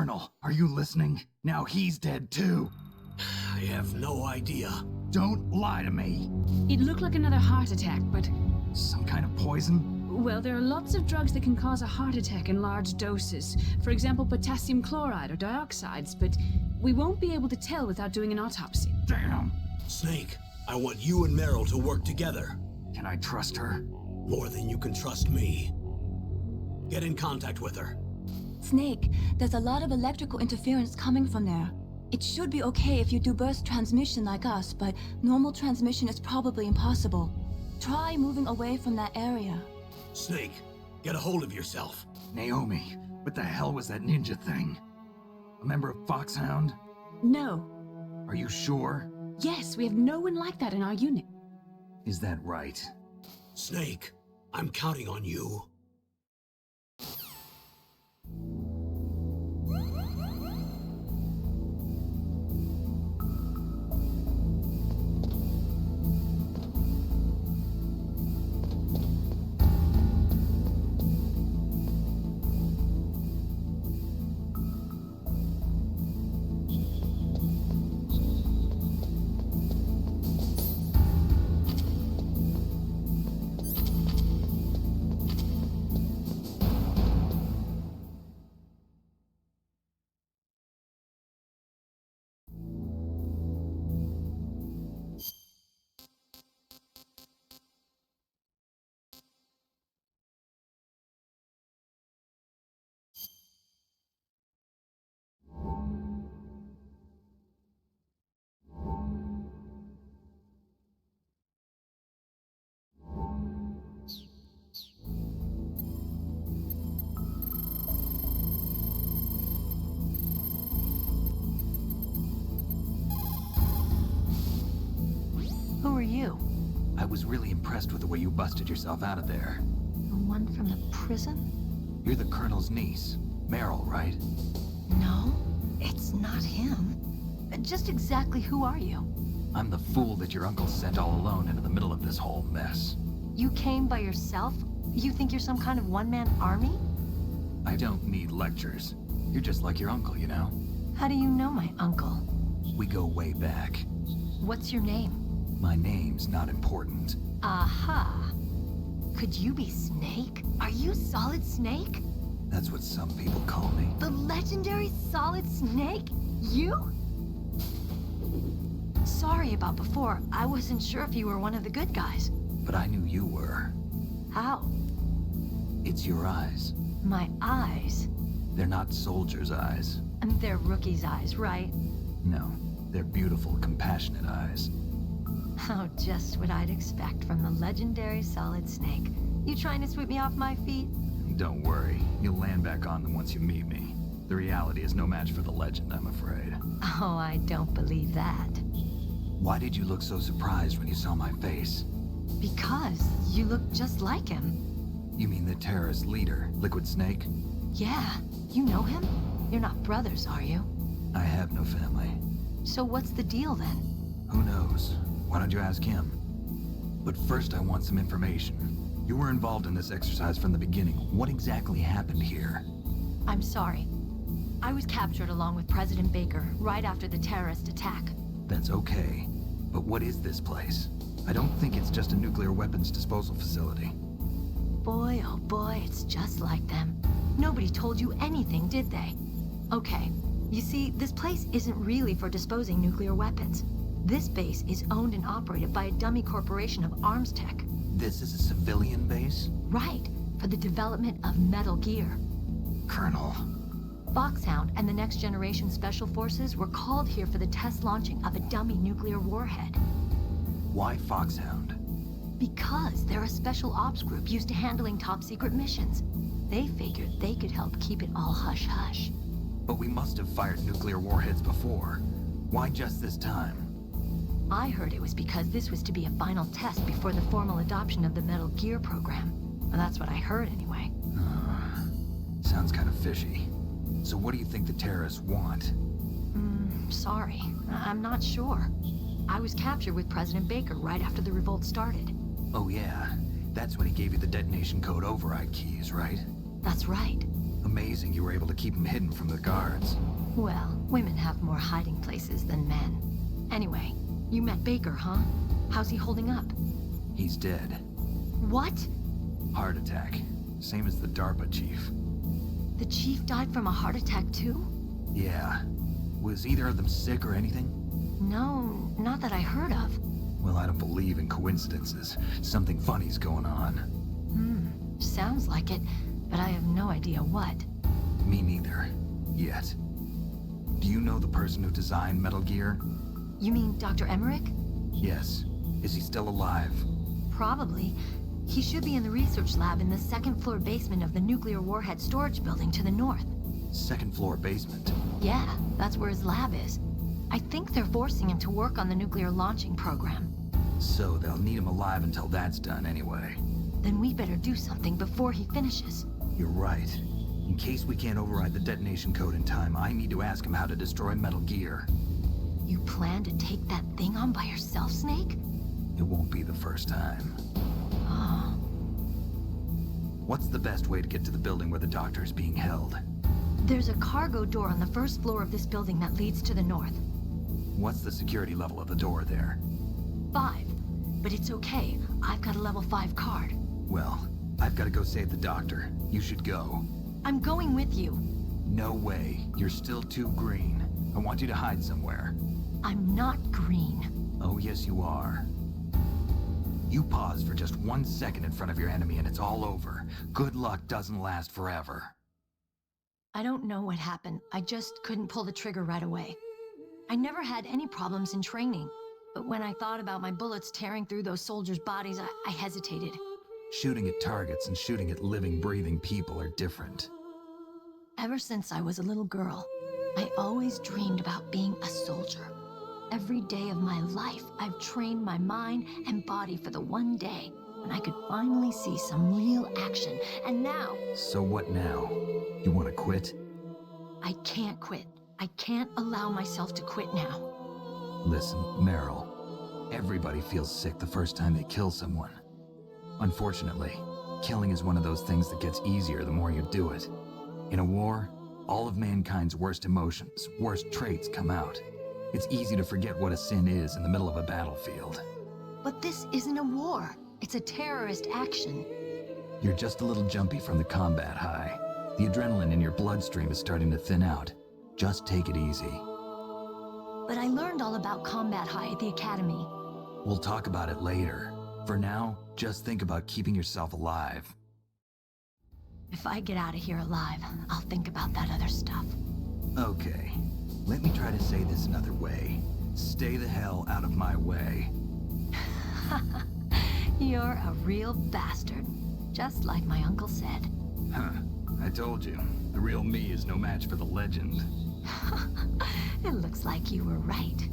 Colonel, are you listening? Now he's dead too. I have no idea. Don't lie to me. It looked like another heart attack, but... Some kind of poison? Well, there are lots of drugs that can cause a heart attack in large doses. For example, potassium chloride or dioxides, but we won't be able to tell without doing an autopsy. Damn. Snake, I want you and Meryl to work together. Can I trust her? More than you can trust me. Get in contact with her. Snake, there's a lot of electrical interference coming from there. It should be okay if you do burst transmission like us, but normal transmission is probably impossible. Try moving away from that area. Snake, get a hold of yourself. Naomi, what the hell was that ninja thing? A member of Foxhound? No. Are you sure? Yes, we have no one like that in our unit. Is that right? Snake, I'm counting on you. Who are you? I was really impressed with the way you busted yourself out of there. The one from the prison? You're the Colonel's niece, Meryl, right? No, it's not him. Just exactly who are you? I'm the fool that your uncle sent all alone into the middle of this whole mess. You came by yourself? You think you're some kind of one-man army? I don't need lectures. You're just like your uncle, you know? How do you know my uncle? We go way back. What's your name? My name's not important. Aha. Could you be Snake? Are you Solid Snake? That's what some people call me. The legendary Solid Snake? You? Sorry about before. I wasn't sure if you were one of the good guys. But I knew you were. How? It's your eyes. My eyes? They're not soldiers' eyes. And they're rookies' eyes, right? No, they're beautiful, compassionate eyes. Oh, just what I'd expect from the legendary Solid Snake. You trying to sweep me off my feet? Don't worry, you'll land back on them once you meet me. The reality is no match for the legend, I'm afraid. Oh, I don't believe that. Why did you look so surprised when you saw my face? Because you look just like him. You mean the terrorist leader, Liquid Snake? Yeah, you know him? You're not brothers, are you? I have no family. So what's the deal then? Who knows? Why don't you ask him? But first I want some information. You were involved in this exercise from the beginning. What exactly happened here? I'm sorry. I was captured along with President Baker right after the terrorist attack. That's okay. But what is this place? I don't think it's just a nuclear weapons disposal facility. Boy, oh boy, it's just like them. Nobody told you anything, did they? Okay, you see, this place isn't really for disposing nuclear weapons. This base is owned and operated by a dummy corporation of arms tech. This is a civilian base? Right, for the development of Metal Gear. Colonel. Foxhound and the Next Generation Special Forces were called here for the test launching of a dummy nuclear warhead. Why Foxhound? Because they're a special ops group used to handling top-secret missions. They figured they could help keep it all hush-hush. But we must have fired nuclear warheads before. Why just this time? I heard it was because this was to be a final test before the formal adoption of the Metal Gear program. Well, that's what I heard anyway. Sounds kind of fishy. So what do you think the terrorists want? Sorry. I'm not sure. I was captured with President Baker right after the revolt started. Oh yeah, that's when he gave you the detonation code override keys, right? That's right. Amazing you were able to keep him hidden from the guards. Well, women have more hiding places than men. Anyway, you met Baker, huh? How's he holding up? He's dead. What? Heart attack. Same as the DARPA chief. The chief died from a heart attack too? Yeah. Was either of them sick or anything? No, not that I heard of. Well, I don't believe in coincidences. Something funny's going on. Sounds like it, but I have no idea what. Me neither. Yet. Do you know the person who designed Metal Gear? You mean Dr. Emmerich? Yes. Is he still alive? Probably. He should be in the research lab in the second floor basement of the nuclear warhead storage building to the north. Second floor basement? Yeah, that's where his lab is. I think they're forcing him to work on the nuclear launching program. So they'll need him alive until that's done anyway. Then we better do something before he finishes. You're right. In case we can't override the detonation code in time, I need to ask him how to destroy Metal Gear. You plan to take that thing on by yourself, Snake? It won't be the first time. Oh. What's the best way to get to the building where the doctor is being held? There's a cargo door on the first floor of this building that leads to the north. What's the security level of the door there? 5. But it's okay. I've got a level 5 card. Well, I've got to go save the doctor. You should go. I'm going with you. No way. You're still too green. I want you to hide somewhere. I'm not green. Oh, yes, you are. You pause for just 1 second in front of your enemy and it's all over. Good luck doesn't last forever. I don't know what happened. I just couldn't pull the trigger right away. I never had any problems in training. But when I thought about my bullets tearing through those soldiers' bodies, I hesitated. Shooting at targets and shooting at living, breathing people are different. Ever since I was a little girl, I always dreamed about being a soldier. Every day of my life, I've trained my mind and body for the one day when I could finally see some real action. And now... So what now? You want to quit? I can't quit. I can't allow myself to quit now. Listen, Meryl, everybody feels sick the first time they kill someone. Unfortunately, killing is one of those things that gets easier the more you do it. In a war, all of mankind's worst emotions, worst traits come out. It's easy to forget what a sin is in the middle of a battlefield. But this isn't a war. It's a terrorist action. You're just a little jumpy from the combat high. The adrenaline in your bloodstream is starting to thin out. Just take it easy. But I learned all about combat high at the academy. We'll talk about it later. For now, just think about keeping yourself alive. If I get out of here alive, I'll think about that other stuff. Okay. Let me try to say this another way. Stay the hell out of my way. You're a real bastard. Just like my uncle said. Huh. I told you. The real me is no match for the legend. It looks like you were right.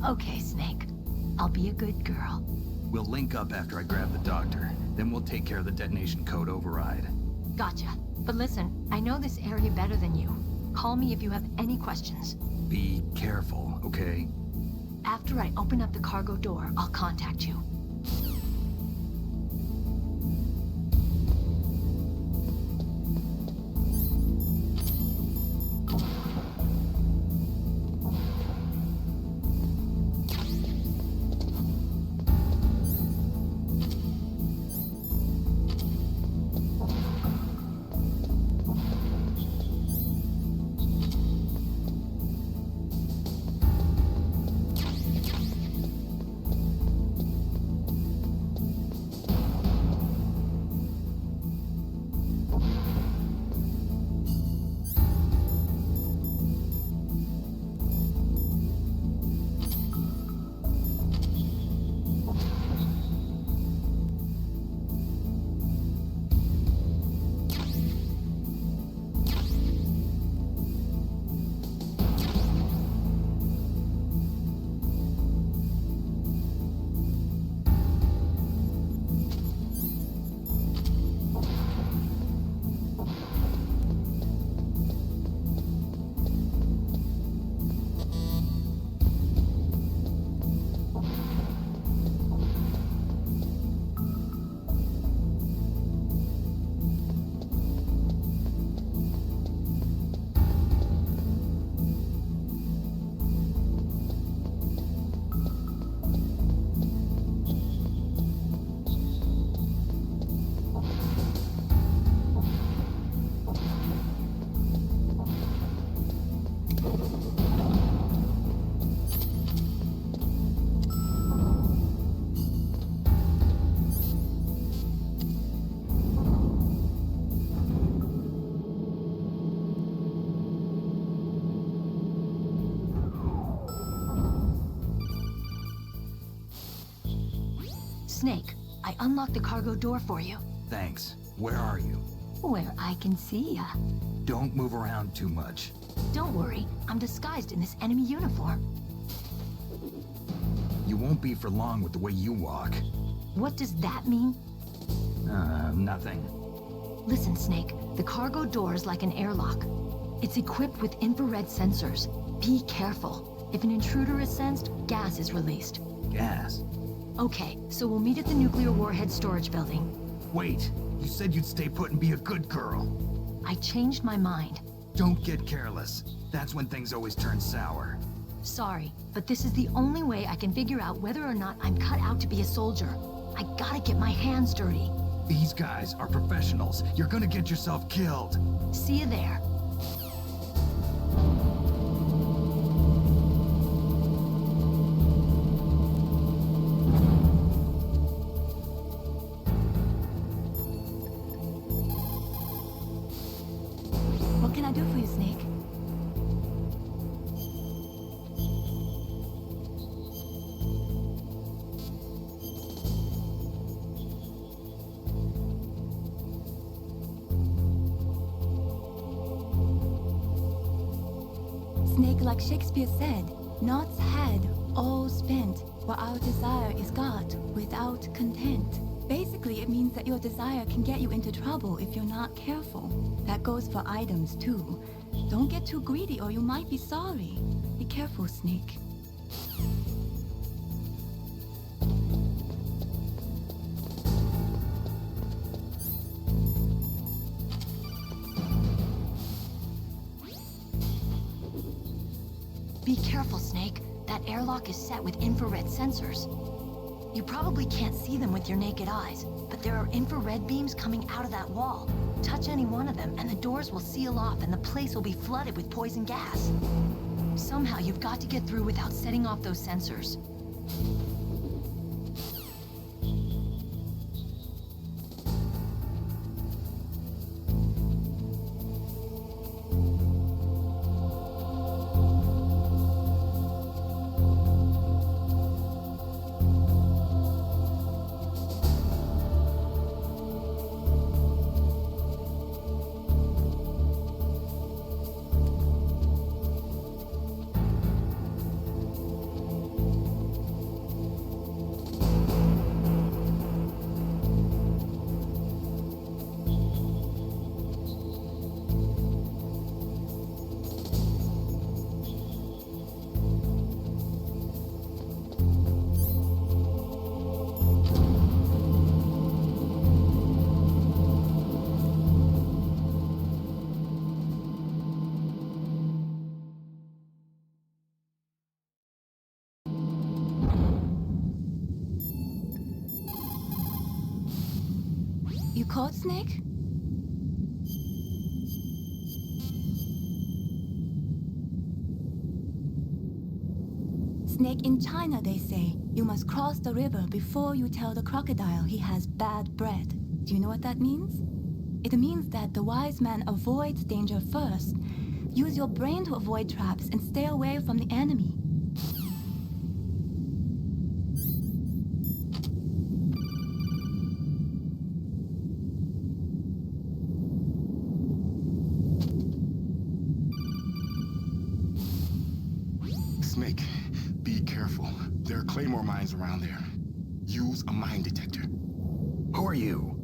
Okay, Snake. I'll be a good girl. We'll link up after I grab the doctor. Then we'll take care of the detonation code override. Gotcha. But listen, I know this area better than you. Call me if you have any questions. Be careful, okay? After I open up the cargo door, I'll contact you. Snake, I unlocked the cargo door for you. Thanks. Where are you? Where I can see ya. Don't move around too much. Don't worry, I'm disguised in this enemy uniform. You won't be for long with the way you walk. What does that mean? Nothing. Listen, Snake, the cargo door is like an airlock. It's equipped with infrared sensors. Be careful. If an intruder is sensed, gas is released. Gas? Okay, so we'll meet at the nuclear warhead storage building. Wait, you said you'd stay put and be a good girl. I changed my mind. Don't get careless. That's when things always turn sour. Sorry, but this is the only way I can figure out whether or not I'm cut out to be a soldier. I gotta get my hands dirty. These guys are professionals. You're gonna get yourself killed. See you there. What can I do for you, Snake? Snake, like Shakespeare said, naught's had, all spent, while our desire is got, without content. Basically, it means that your desire can get you into trouble if you're not careful. That goes for items, too. Don't get too greedy or you might be sorry. Be careful, Snake. Be careful, Snake. That airlock is set with infrared sensors. You probably can't see them with your naked eyes, but there are infrared beams coming out of that wall. Touch any one of them, and the doors will seal off and the place will be flooded with poison gas. Somehow you've got to get through without setting off those sensors. You caught Snake? Snake, in China, they say, you must cross the river before you tell the crocodile he has bad bread. Do you know what that means? It means that the wise man avoids danger first. Use your brain to avoid traps and stay away from the enemy. Snake, be careful. There are claymore mines around there. Use a mine detector. Who are you?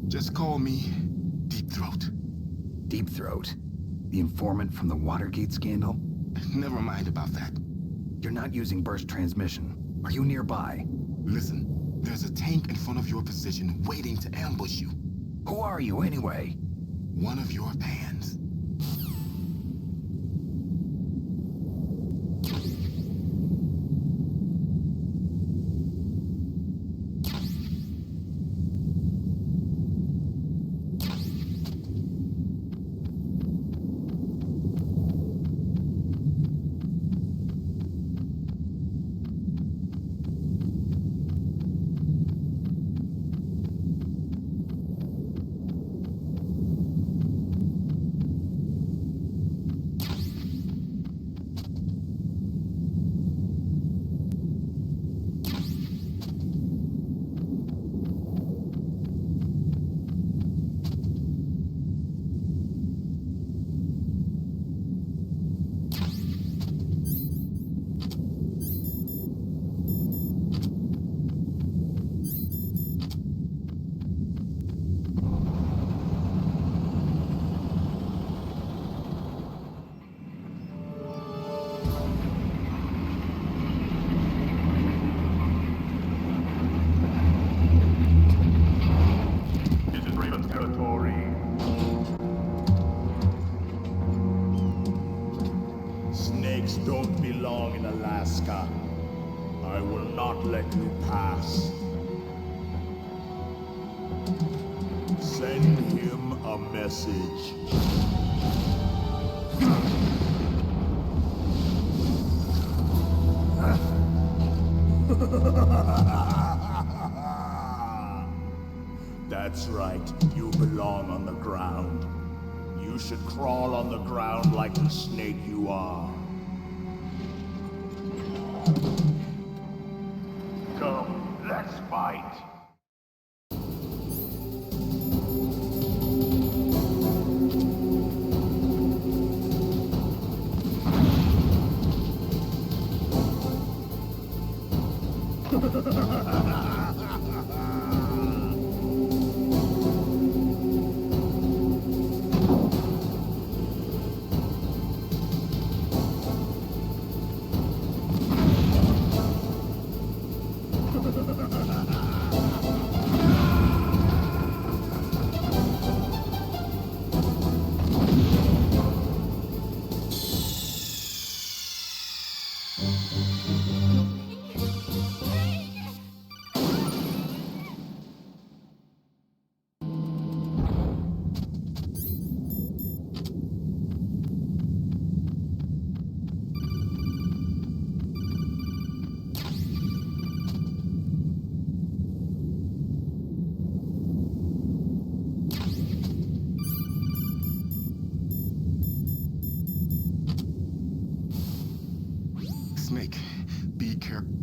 Just call me Deep Throat. Deep Throat? The informant from the Watergate scandal? Never mind about that. You're not using burst transmission. Are you nearby? Listen, there's a tank in front of your position waiting to ambush you. Who are you anyway? One of your fans. past. Send him a message. That's right, you belong on the ground. You should crawl on the ground like the snake you are. Come, let's fight! Snake, be careful.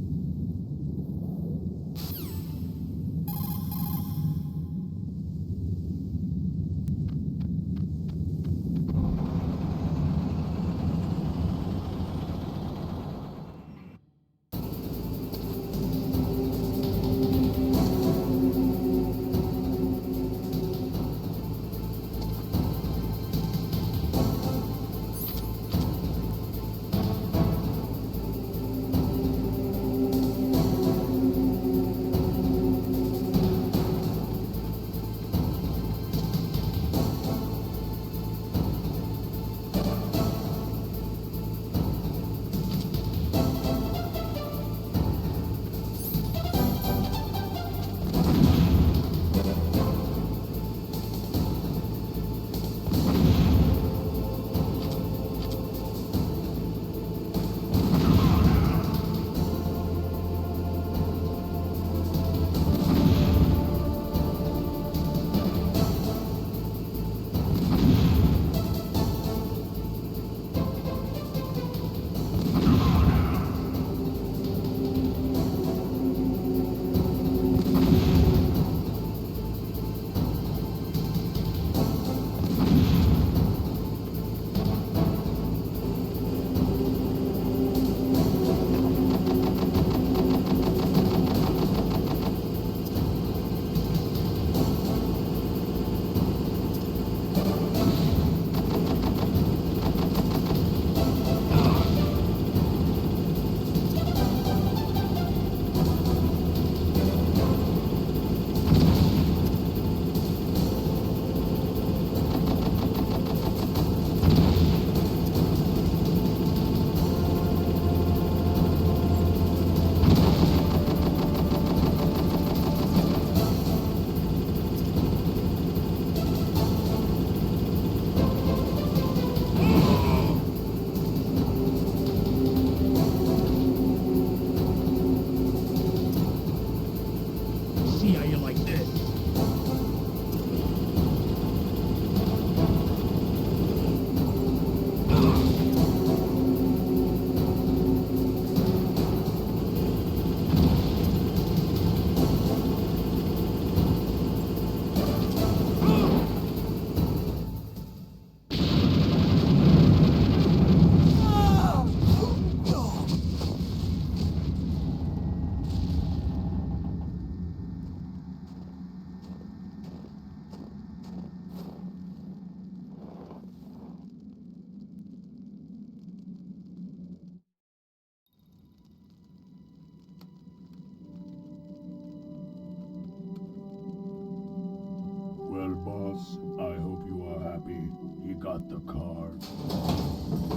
Well, boss, I hope you are happy. He got the card.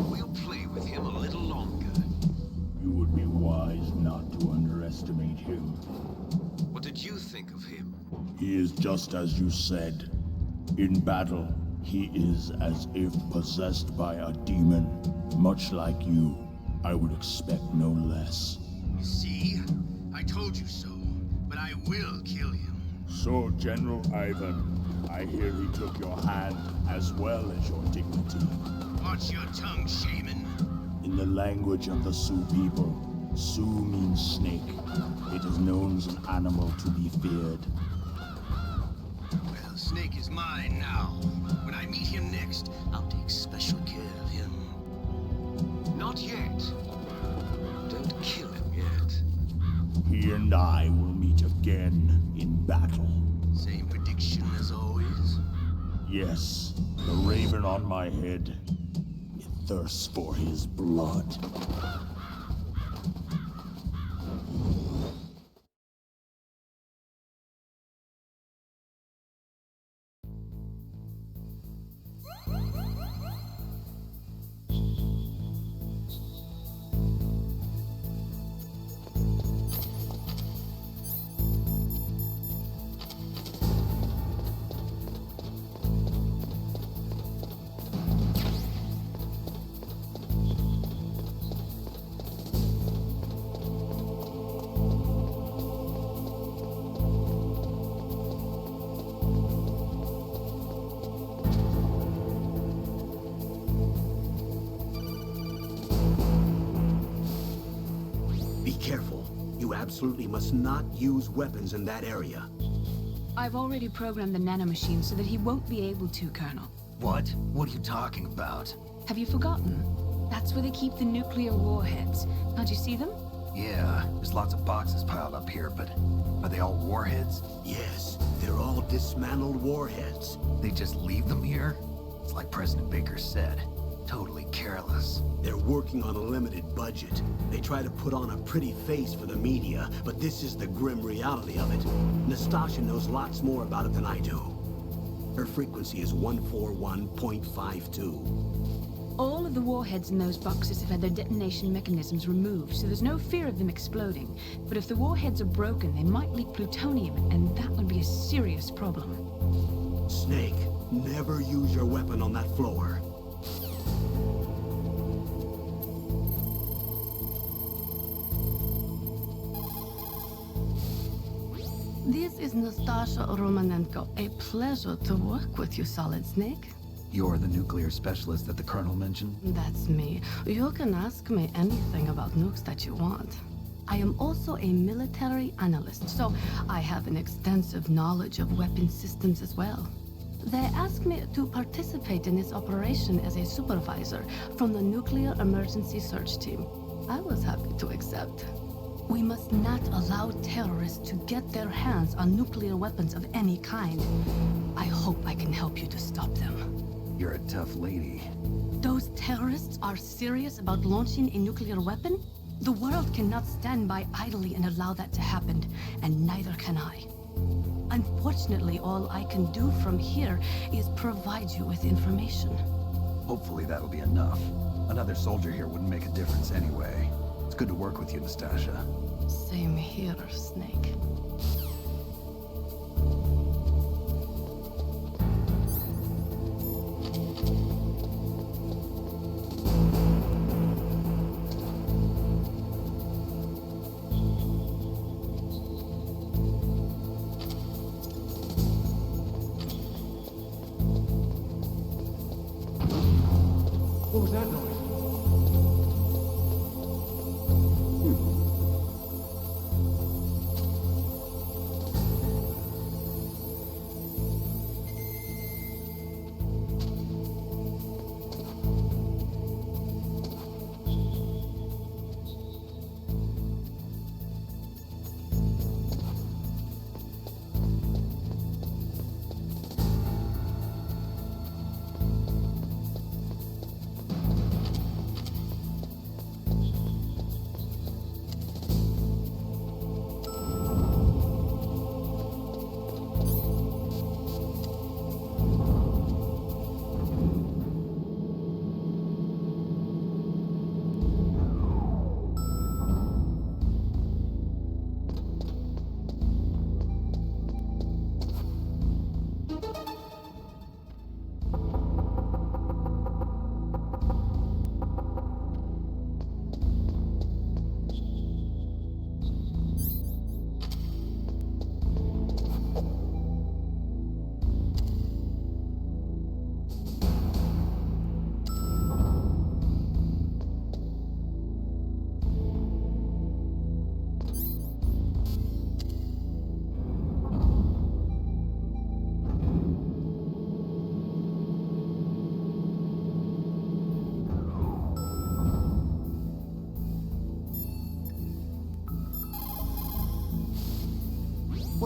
We'll play with him a little longer. You would be wise not to underestimate him. What did you think of him? He is just as you said. In battle, he is as if possessed by a demon. Much like you, I would expect no less. See? I told you so, but I will kill him. So, General Ivan, I hear he took your hand as well as your dignity. Watch your tongue, shaman. In the language of the Sioux people, Sioux means snake. It is known as an animal to be feared. Well, Snake is mine now. When I meet him next, I'll take special care of him. Not yet. Don't kill him yet. He and I will meet again in battle. Same prediction as always? Yes, the raven on my head. It thirsts for his blood. Be careful. You absolutely must not use weapons in that area. I've already programmed the nanomachine so that he won't be able to, Colonel. What? What are you talking about? Have you forgotten? That's where they keep the nuclear warheads. Can't you see them? Yeah, there's lots of boxes piled up here, but are they all warheads? Yes, they're all dismantled warheads. They just leave them here? It's like President Baker said. Totally careless. They're working on a limited budget. They try to put on a pretty face for the media, but this is the grim reality of it. Nastasha knows lots more about it than I do. Her frequency is 141.52. All of the warheads in those boxes have had their detonation mechanisms removed, so there's no fear of them exploding. But if the warheads are broken, they might leak plutonium, and that would be a serious problem. Snake, never use your weapon on that floor. This is Nastasha Romanenko. A pleasure to work with you, Solid Snake. You're the nuclear specialist that the Colonel mentioned? That's me. You can ask me anything about nukes that you want. I am also a military analyst, so I have an extensive knowledge of weapon systems as well. They asked me to participate in this operation as a supervisor from the Nuclear Emergency Search Team. I was happy to accept. We must not allow terrorists to get their hands on nuclear weapons of any kind. I hope I can help you to stop them. You're a tough lady. Those terrorists are serious about launching a nuclear weapon? The world cannot stand by idly and allow that to happen, and neither can I. Unfortunately, all I can do from here is provide you with information. Hopefully that'll be enough. Another soldier here wouldn't make a difference anyway. It's good to work with you, Nastasha. Same here, Snake. What was that noise?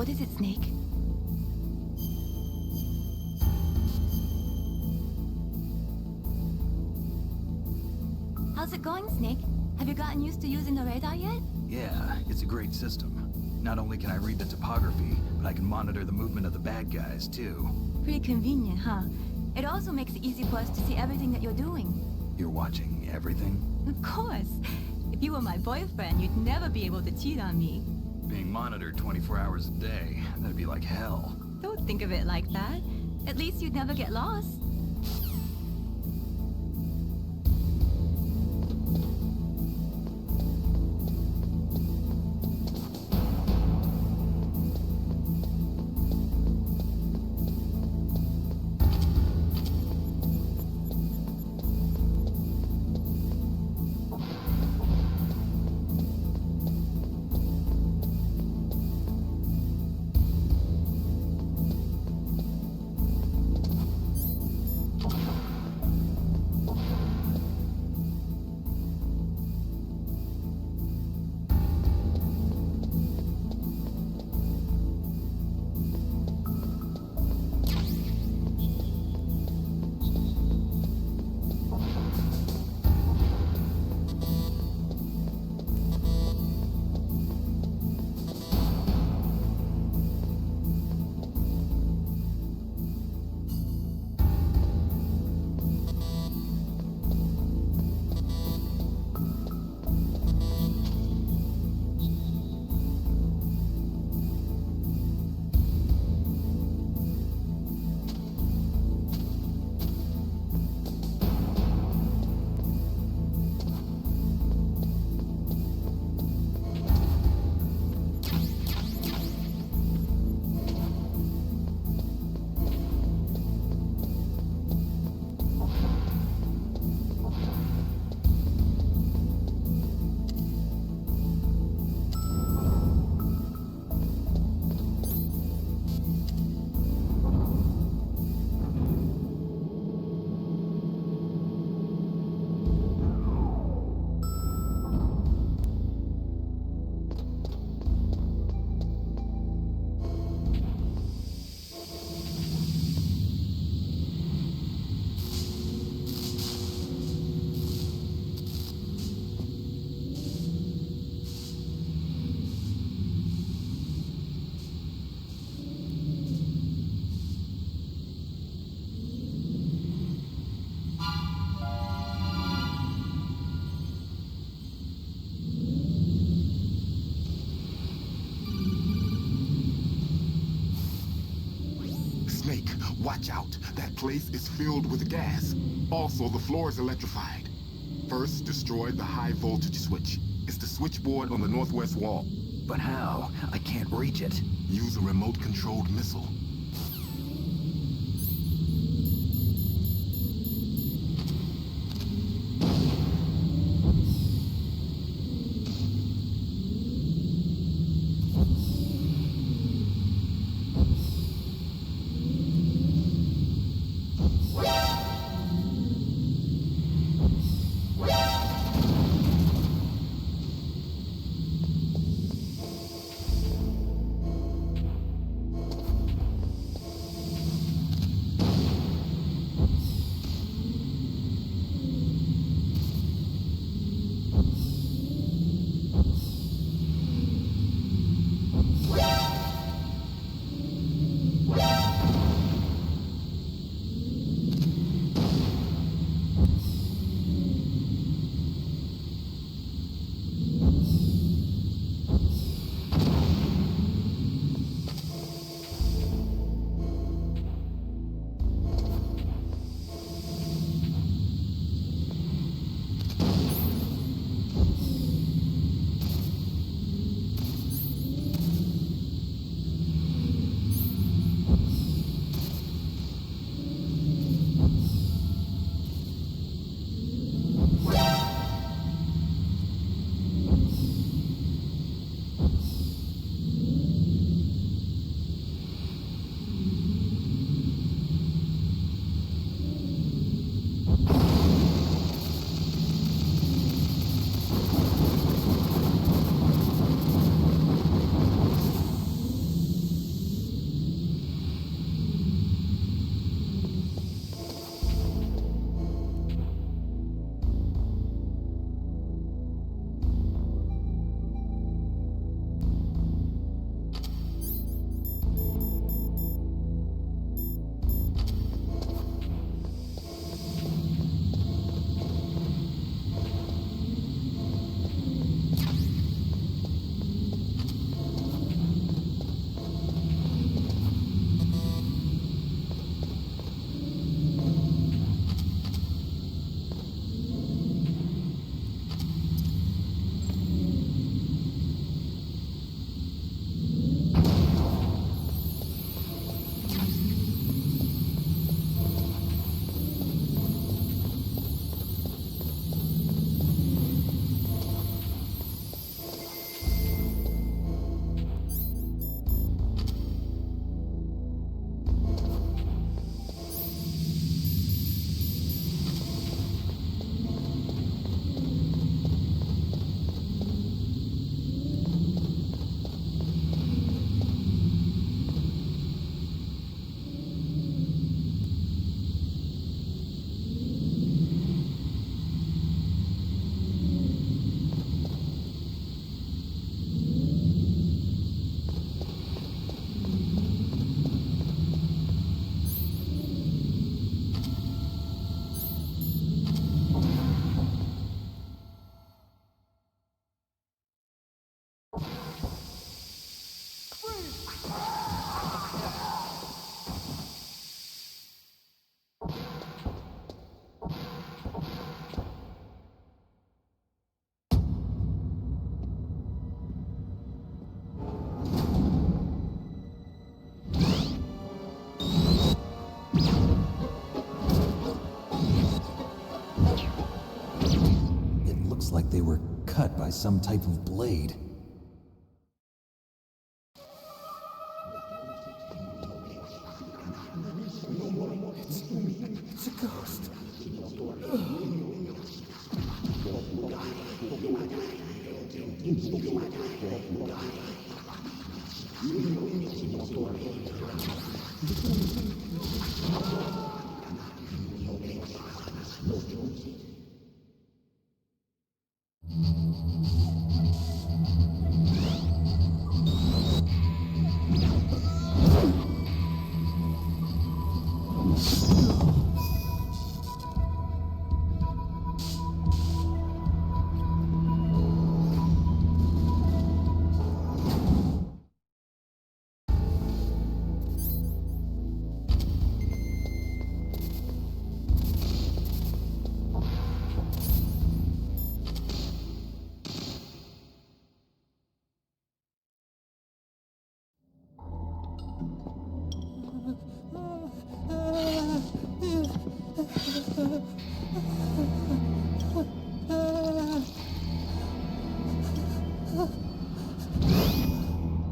What is it, Snake? How's it going, Snake? Have you gotten used to using the radar yet? Yeah, it's a great system. Not only can I read the topography, but I can monitor the movement of the bad guys, too. Pretty convenient, huh? It also makes it easy for us to see everything that you're doing. You're watching everything? Of course. If you were my boyfriend, you'd never be able to cheat on me. Being monitored 24 hours a day, that'd be like hell. Don't think of it like that. At least you'd never get lost. Snake, watch out. That place is filled with gas. Also, the floor is electrified. First, destroy the high voltage switch. It's the switchboard on the northwest wall. But how? I can't reach it. Use a remote-controlled missile. some type of blade. It's a ghost.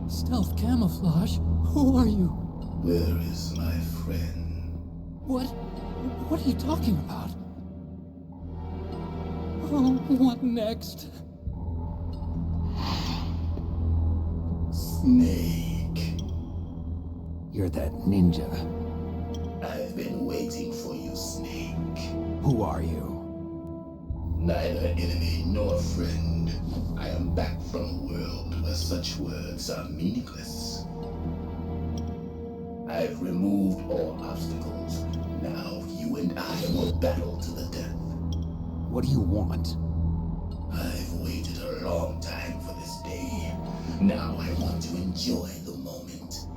Stealth camouflage? Who are you? Where is my friend? What are you talking about? Oh, what next? Snake. You're that ninja. I've been waiting for you, Snake. Who are you? Neither enemy nor friend. I am back from a world where such words are meaningless. I've removed all obstacles. Now you and I will battle to the death. What do you want? I've waited a long time for this day. Now I want to enjoy the moment.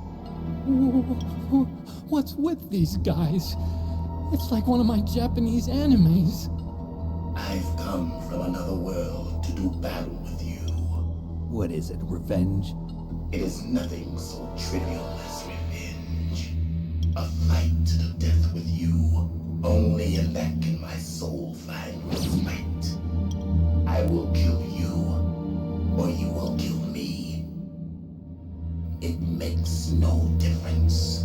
What's with these guys? It's like one of my Japanese animes. I've come from another world to do battle with you. What is it, revenge? It is nothing so trivial as revenge. A fight to the death with you. Only in that can my soul find respite. I will kill you, or you will kill me. It makes no difference.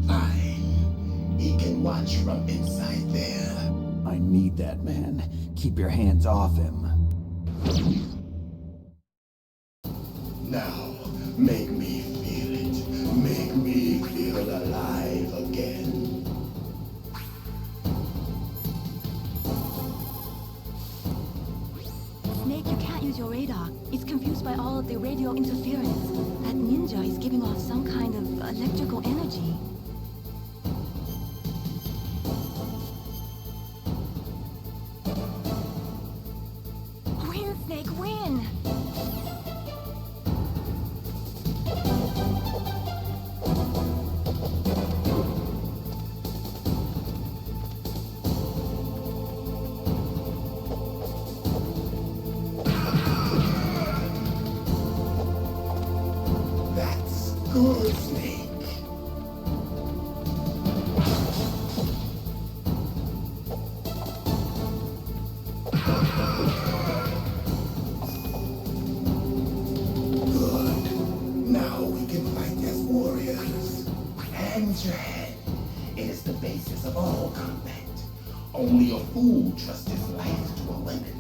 Fine. He can watch from inside there. I need that man. Keep your hands off him. Now, make me feel it. Make me feel alive again. Snake, you can't use your radar. It's confused by all of the radio interference. That ninja is giving off some kind of electrical energy. Win, Snake, win! That's good, Snake. Good. Now we can fight as warriors. Hand your hand. It is the basis of all combat. Only a fool trusts his life to a weapon.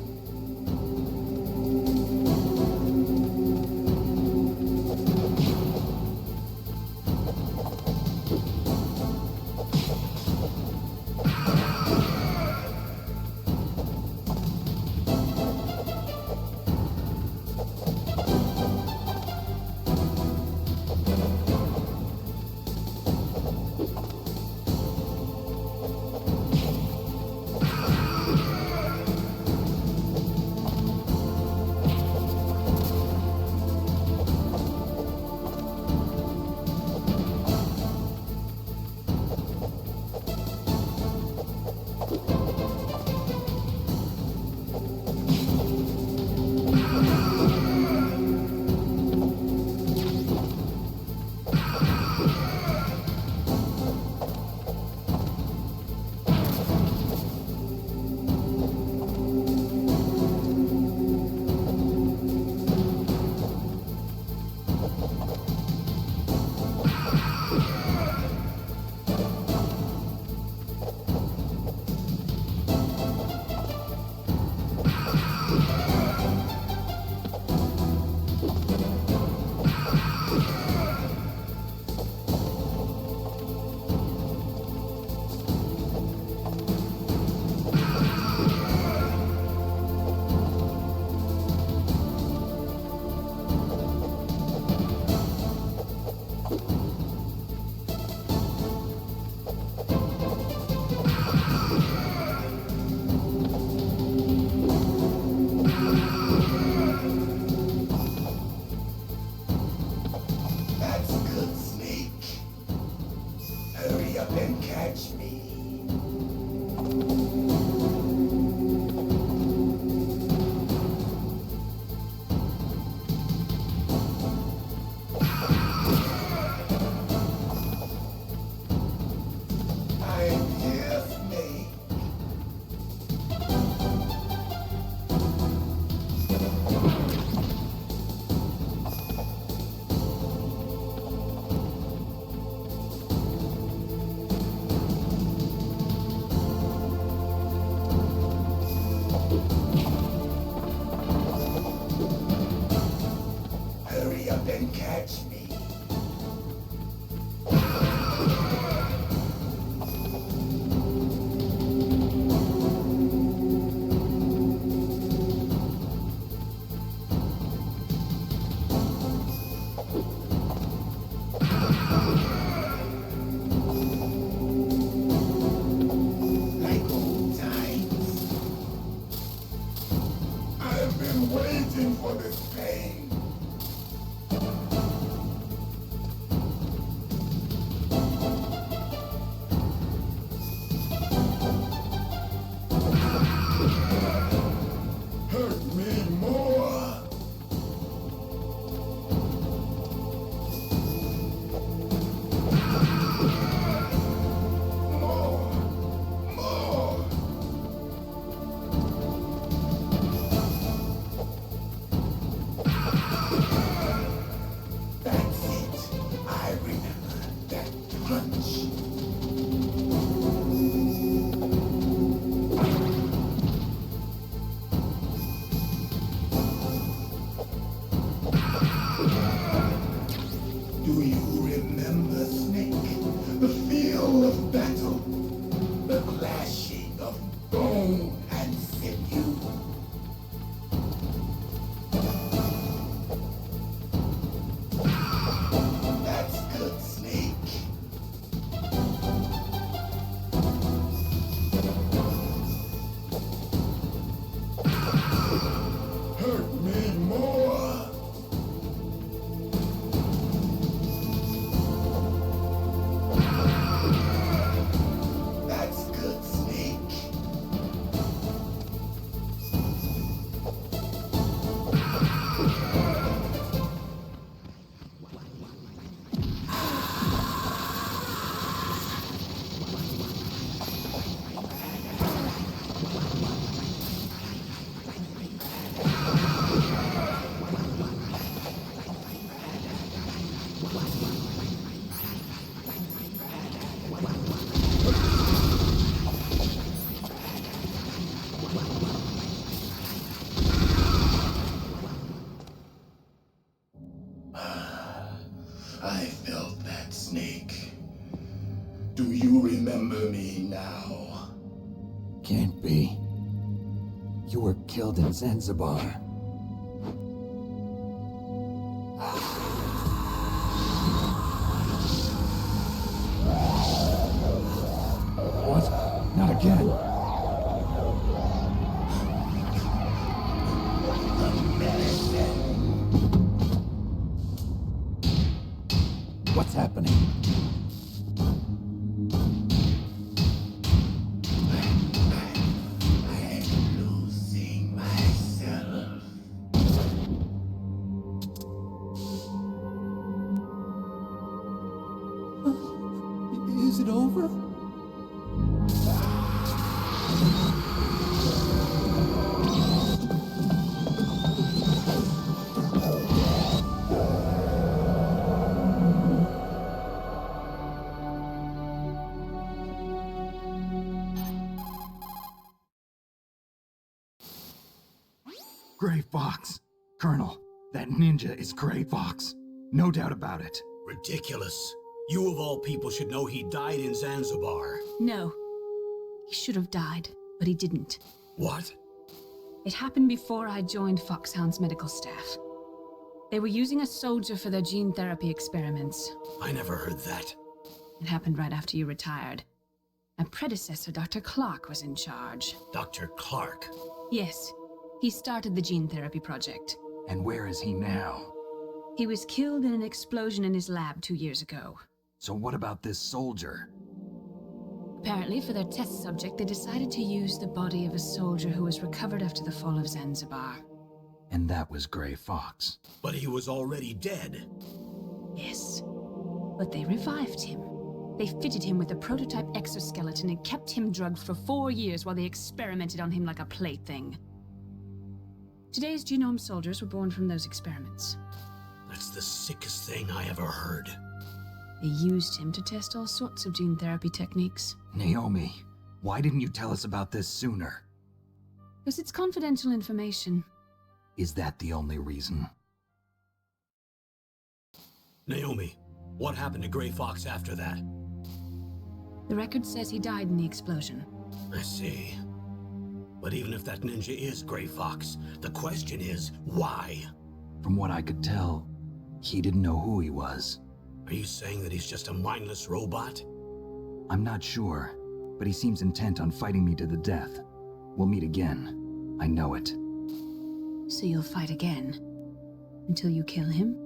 reason for this pain. Hurt me more. That's it. I remember that punch. Do you remember, Snake? The feel of battle, the clashing of bone and sinew. That's good, Snake. Hurt me more. That's good, Snake. I felt that, Snake. Do you remember me now? Can't be. You were killed in Zanzibar. What? Not again. What's happening? I'm losing myself. Is it over? Gray Fox. Colonel, that ninja is Gray Fox. No doubt about it. Ridiculous. You of all people should know he died in Zanzibar. No. He should have died, but he didn't. What? It happened before I joined Foxhound's medical staff. They were using a soldier for their gene therapy experiments. I never heard that. It happened right after you retired. My predecessor, Dr. Clark, was in charge. Dr. Clark? Yes. He started the gene therapy project. And where is he now? He was killed in an explosion in his lab 2 years ago. So what about this soldier? Apparently, for their test subject, they decided to use the body of a soldier who was recovered after the fall of Zanzibar. And that was Gray Fox. But he was already dead. Yes. But they revived him. They fitted him with a prototype exoskeleton and kept him drugged for 4 years while they experimented on him like a plaything. Today's genome soldiers were born from those experiments. That's the sickest thing I ever heard. They used him to test all sorts of gene therapy techniques. Naomi, why didn't you tell us about this sooner? Because it's confidential information. Is that the only reason? Naomi, what happened to Gray Fox after that? The record says he died in the explosion. I see. But even if that ninja is Gray Fox, the question is, why? From what I could tell, he didn't know who he was. Are you saying that he's just a mindless robot? I'm not sure, but he seems intent on fighting me to the death. We'll meet again. I know it. So you'll fight again? Until you kill him?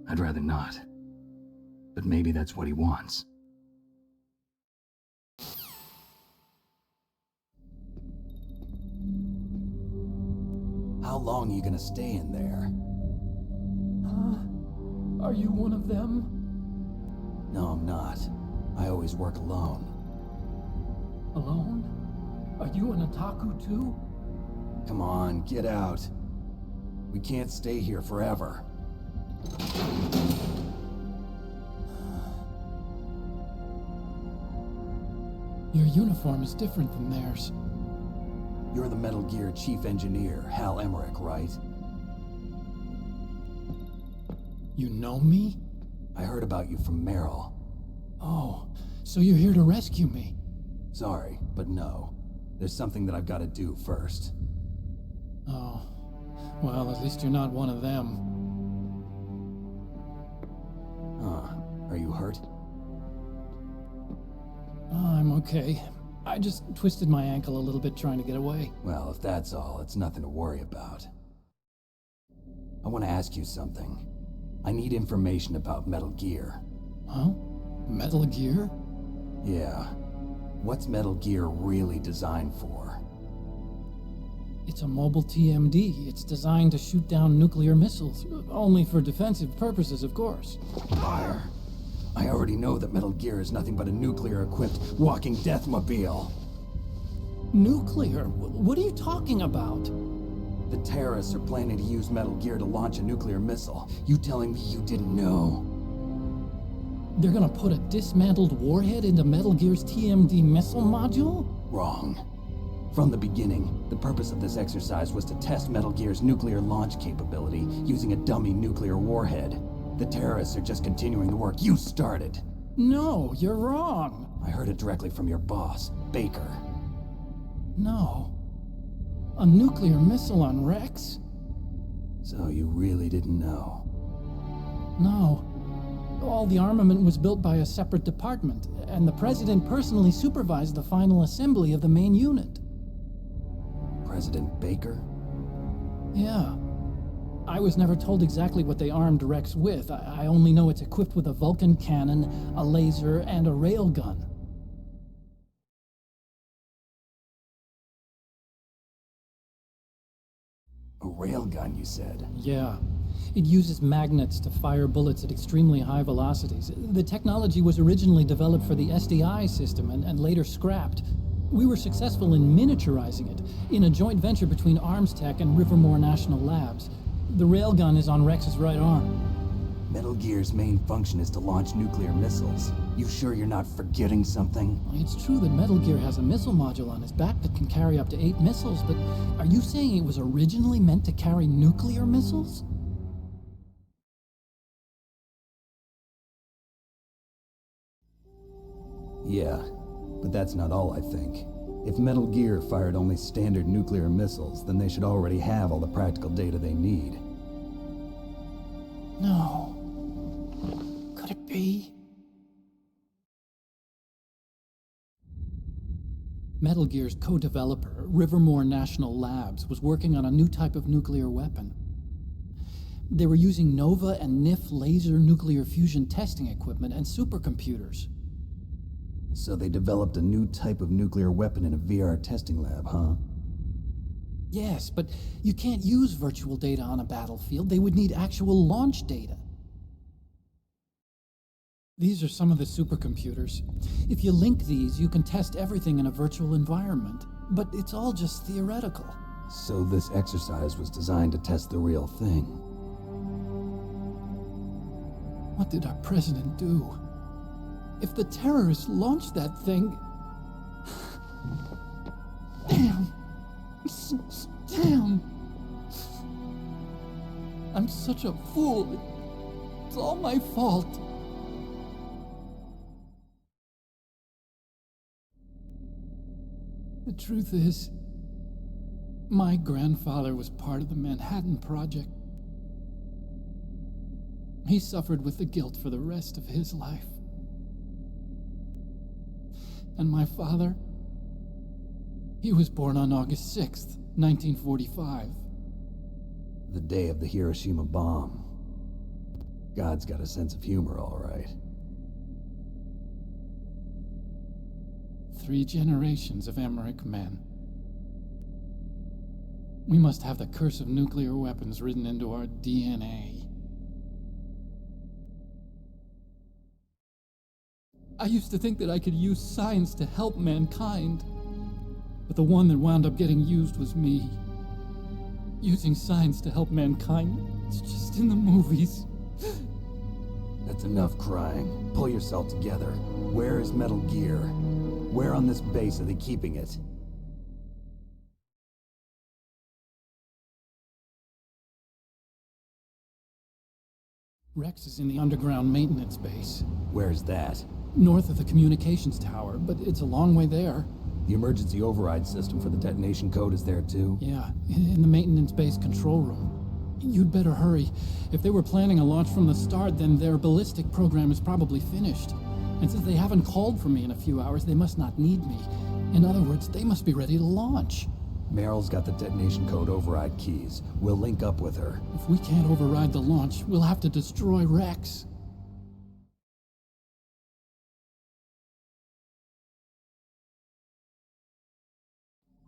I'd rather not. But maybe that's what he wants. How long are you gonna stay in there? Are you one of them? No, I'm not. I always work alone. Alone? Are you an otaku too? Come on, get out. We can't stay here forever. Your uniform is different than theirs. You're the Metal Gear Chief Engineer, Hal Emmerich, right? You know me? I heard about you from Meryl. Oh, so you're here to rescue me? Sorry, but no. There's something that I've got to do first. Oh, well, at least you're not one of them. Are you hurt? I'm okay. I just twisted my ankle a little bit trying to get away. Well, if that's all, it's nothing to worry about. I want to ask you something. I need information about Metal Gear. Huh? Metal Gear? Yeah. What's Metal Gear really designed for? It's a mobile TMD. It's designed to shoot down nuclear missiles. Only for defensive purposes, of course. Liar. I already know that Metal Gear is nothing but a nuclear-equipped walking deathmobile. Nuclear? What are you talking about? The terrorists are planning to use Metal Gear to launch a nuclear missile. You telling me you didn't know? They're gonna put a dismantled warhead into Metal Gear's TMD missile module? Wrong. From the beginning, the purpose of this exercise was to test Metal Gear's nuclear launch capability using a dummy nuclear warhead. The terrorists are just continuing the work you started. No, you're wrong. I heard it directly from your boss, Baker. No. A nuclear missile on Rex? So you really didn't know? No. All the armament was built by a separate department, and the President personally supervised the final assembly of the main unit. President Baker? Yeah. I was never told exactly what they armed Rex with. I only know it's equipped with a Vulcan cannon, a laser, and a railgun. A railgun, you said? Yeah. It uses magnets to fire bullets at extremely high velocities. The technology was originally developed for the SDI system and later scrapped. We were successful in miniaturizing it in a joint venture between Arms Tech and Rivermore National Labs. The railgun is on Rex's right arm. Metal Gear's main function is to launch nuclear missiles. You sure you're not forgetting something? It's true that Metal Gear has a missile module on his back that can carry up to 8 missiles, but are you saying it was originally meant to carry nuclear missiles? Yeah, but that's not all I think. If Metal Gear fired only standard nuclear missiles, then they should already have all the practical data they need. No. Could it be? Metal Gear's co-developer, Rivermore National Labs, was working on a new type of nuclear weapon. They were using Nova and NIF laser nuclear fusion testing equipment and supercomputers. So they developed a new type of nuclear weapon in a VR testing lab, huh? Yes, but you can't use virtual data on a battlefield. They would need actual launch data. These are some of the supercomputers. If you link these, you can test everything in a virtual environment. But it's all just theoretical. So this exercise was designed to test the real thing. What did our president do? If the terrorists launched that thing... Damn. Damn. I'm such a fool. It's all my fault. The truth is, my grandfather was part of the Manhattan Project. He suffered with the guilt for the rest of his life. And my father, he was born on August 6th. 1945. The day of the Hiroshima bomb. God's got a sense of humor, all right. 3 generations of Emmerich men. We must have the curse of nuclear weapons written into our DNA. I used to think that I could use science to help mankind, but the one that wound up getting used was me. Using science to help mankind, it's just in the movies. That's enough crying. Pull yourself together. Where is Metal Gear? Where on this base are they keeping it? Rex is in the underground maintenance base. Where's that? North of the communications tower, but it's a long way there. The emergency override system for the detonation code is there too? Yeah, in the maintenance base control room. You'd better hurry. If they were planning a launch from the start, then their ballistic program is probably finished. And since they haven't called for me in a few hours, they must not need me. In other words, they must be ready to launch. Meryl's got the detonation code override keys. We'll link up with her. If we can't override the launch, we'll have to destroy Rex.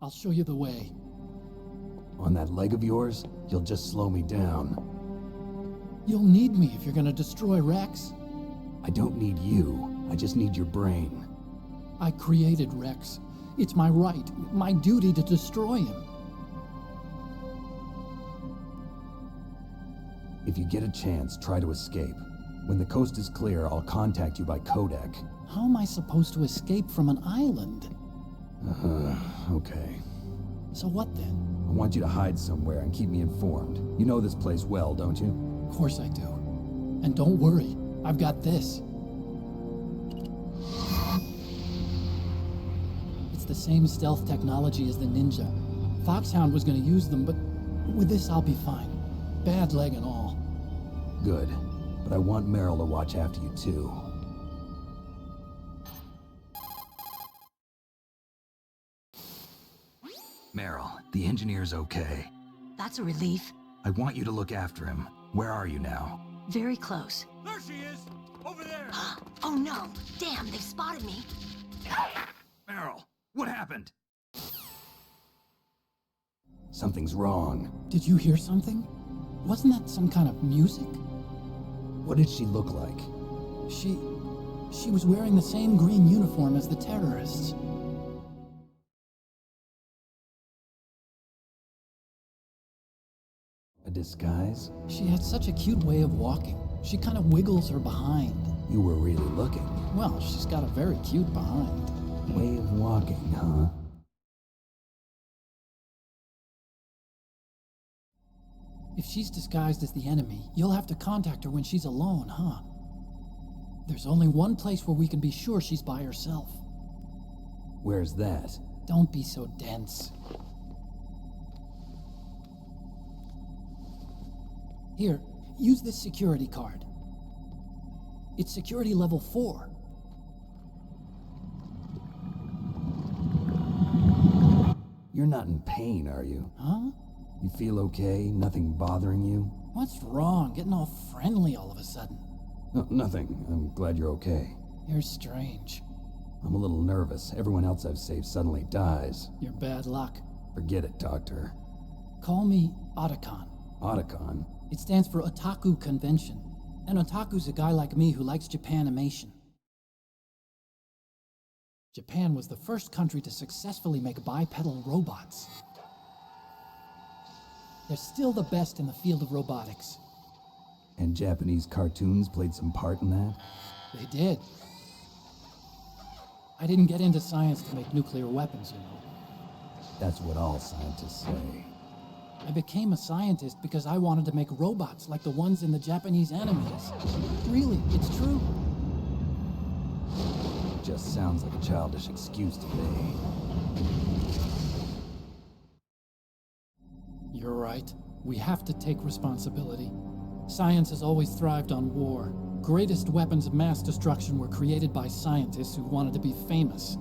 I'll show you the way. On that leg of yours, you'll just slow me down. You'll need me if you're gonna destroy Rex. I don't need you. I just need your brain. I created Rex. It's my right, my duty to destroy him. If you get a chance, try to escape. When the coast is clear, I'll contact you by codec. How am I supposed to escape from an island? Okay. So what then? I want you to hide somewhere and keep me informed. You know this place well, don't you? Of course I do. And don't worry, I've got this. It's the same stealth technology as the Ninja. Foxhound was going to use them, but with this I'll be fine. Bad leg and all. Good. But I want Meryl to watch after you too. Meryl, the engineer's okay. That's a relief. I want you to look after him. Where are you now? Very close. There she is! Over there! Oh no! Damn, they've spotted me! Meryl, what happened? Something's wrong. Did you hear something? Wasn't that some kind of music? What did she look like? She was wearing the same green uniform as the terrorists. A disguise? She had such a cute way of walking. She kind of wiggles her behind. You were really looking. Well, she's got a very cute behind. Way of walking, huh? If she's disguised as the enemy, you'll have to contact her when she's alone, huh? There's only one place where we can be sure she's by herself. Where's that? Don't be so dense. Here, use this security card. It's security level 4. You're not in pain, are you? Huh? You feel okay? Nothing bothering you? What's wrong? Getting all friendly all of a sudden. No, nothing. I'm glad you're okay. You're strange. I'm a little nervous. Everyone else I've saved suddenly dies. You're bad luck. Forget it, Doctor. Call me Otacon. Otacon? It stands for Otaku Convention. An otaku's a guy like me who likes Japanimation. Japan was the first country to successfully make bipedal robots. They're still the best in the field of robotics. And Japanese cartoons played some part in that? They did. I didn't get into science to make nuclear weapons, you know. That's what all scientists say. I became a scientist because I wanted to make robots like the ones in the Japanese animes. Really, it's true. Just sounds like a childish excuse to me. You're right. We have to take responsibility. Science has always thrived on war. Greatest weapons of mass destruction were created by scientists who wanted to be famous.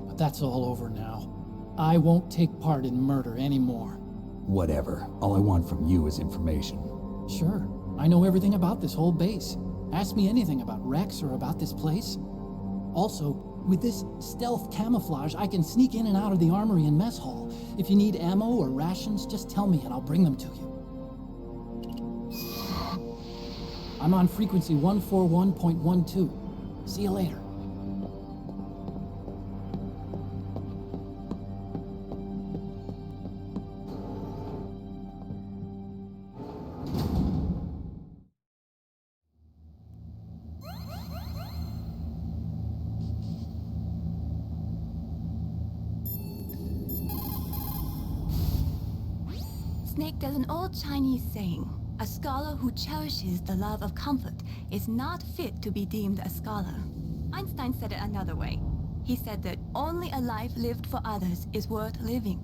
But that's all over now. I won't take part in murder anymore. Whatever. All I want from you is information. Sure. I know everything about this whole base. Ask me anything about Rex or about this place. Also, with this stealth camouflage, I can sneak in and out of the armory and mess hall. If you need ammo or rations, just tell me and I'll bring them to you. I'm on frequency 141.12. See you later. Snake, there's an old Chinese saying, a scholar who cherishes the love of comfort is not fit to be deemed a scholar. Einstein said it another way. He said that only a life lived for others is worth living.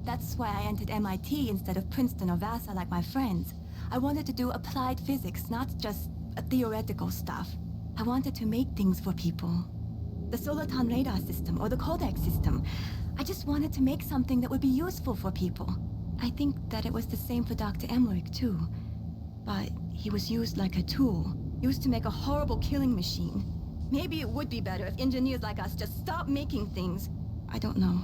That's why I entered MIT instead of Princeton or Vassar like my friends. I wanted to do applied physics, not just theoretical stuff. I wanted to make things for people. The Soliton radar system or the Codex system. I just wanted to make something that would be useful for people. I think that it was the same for Dr. Emmerich, too. But he was used like a tool, used to make a horrible killing machine. Maybe it would be better if engineers like us just stopped making things. I don't know.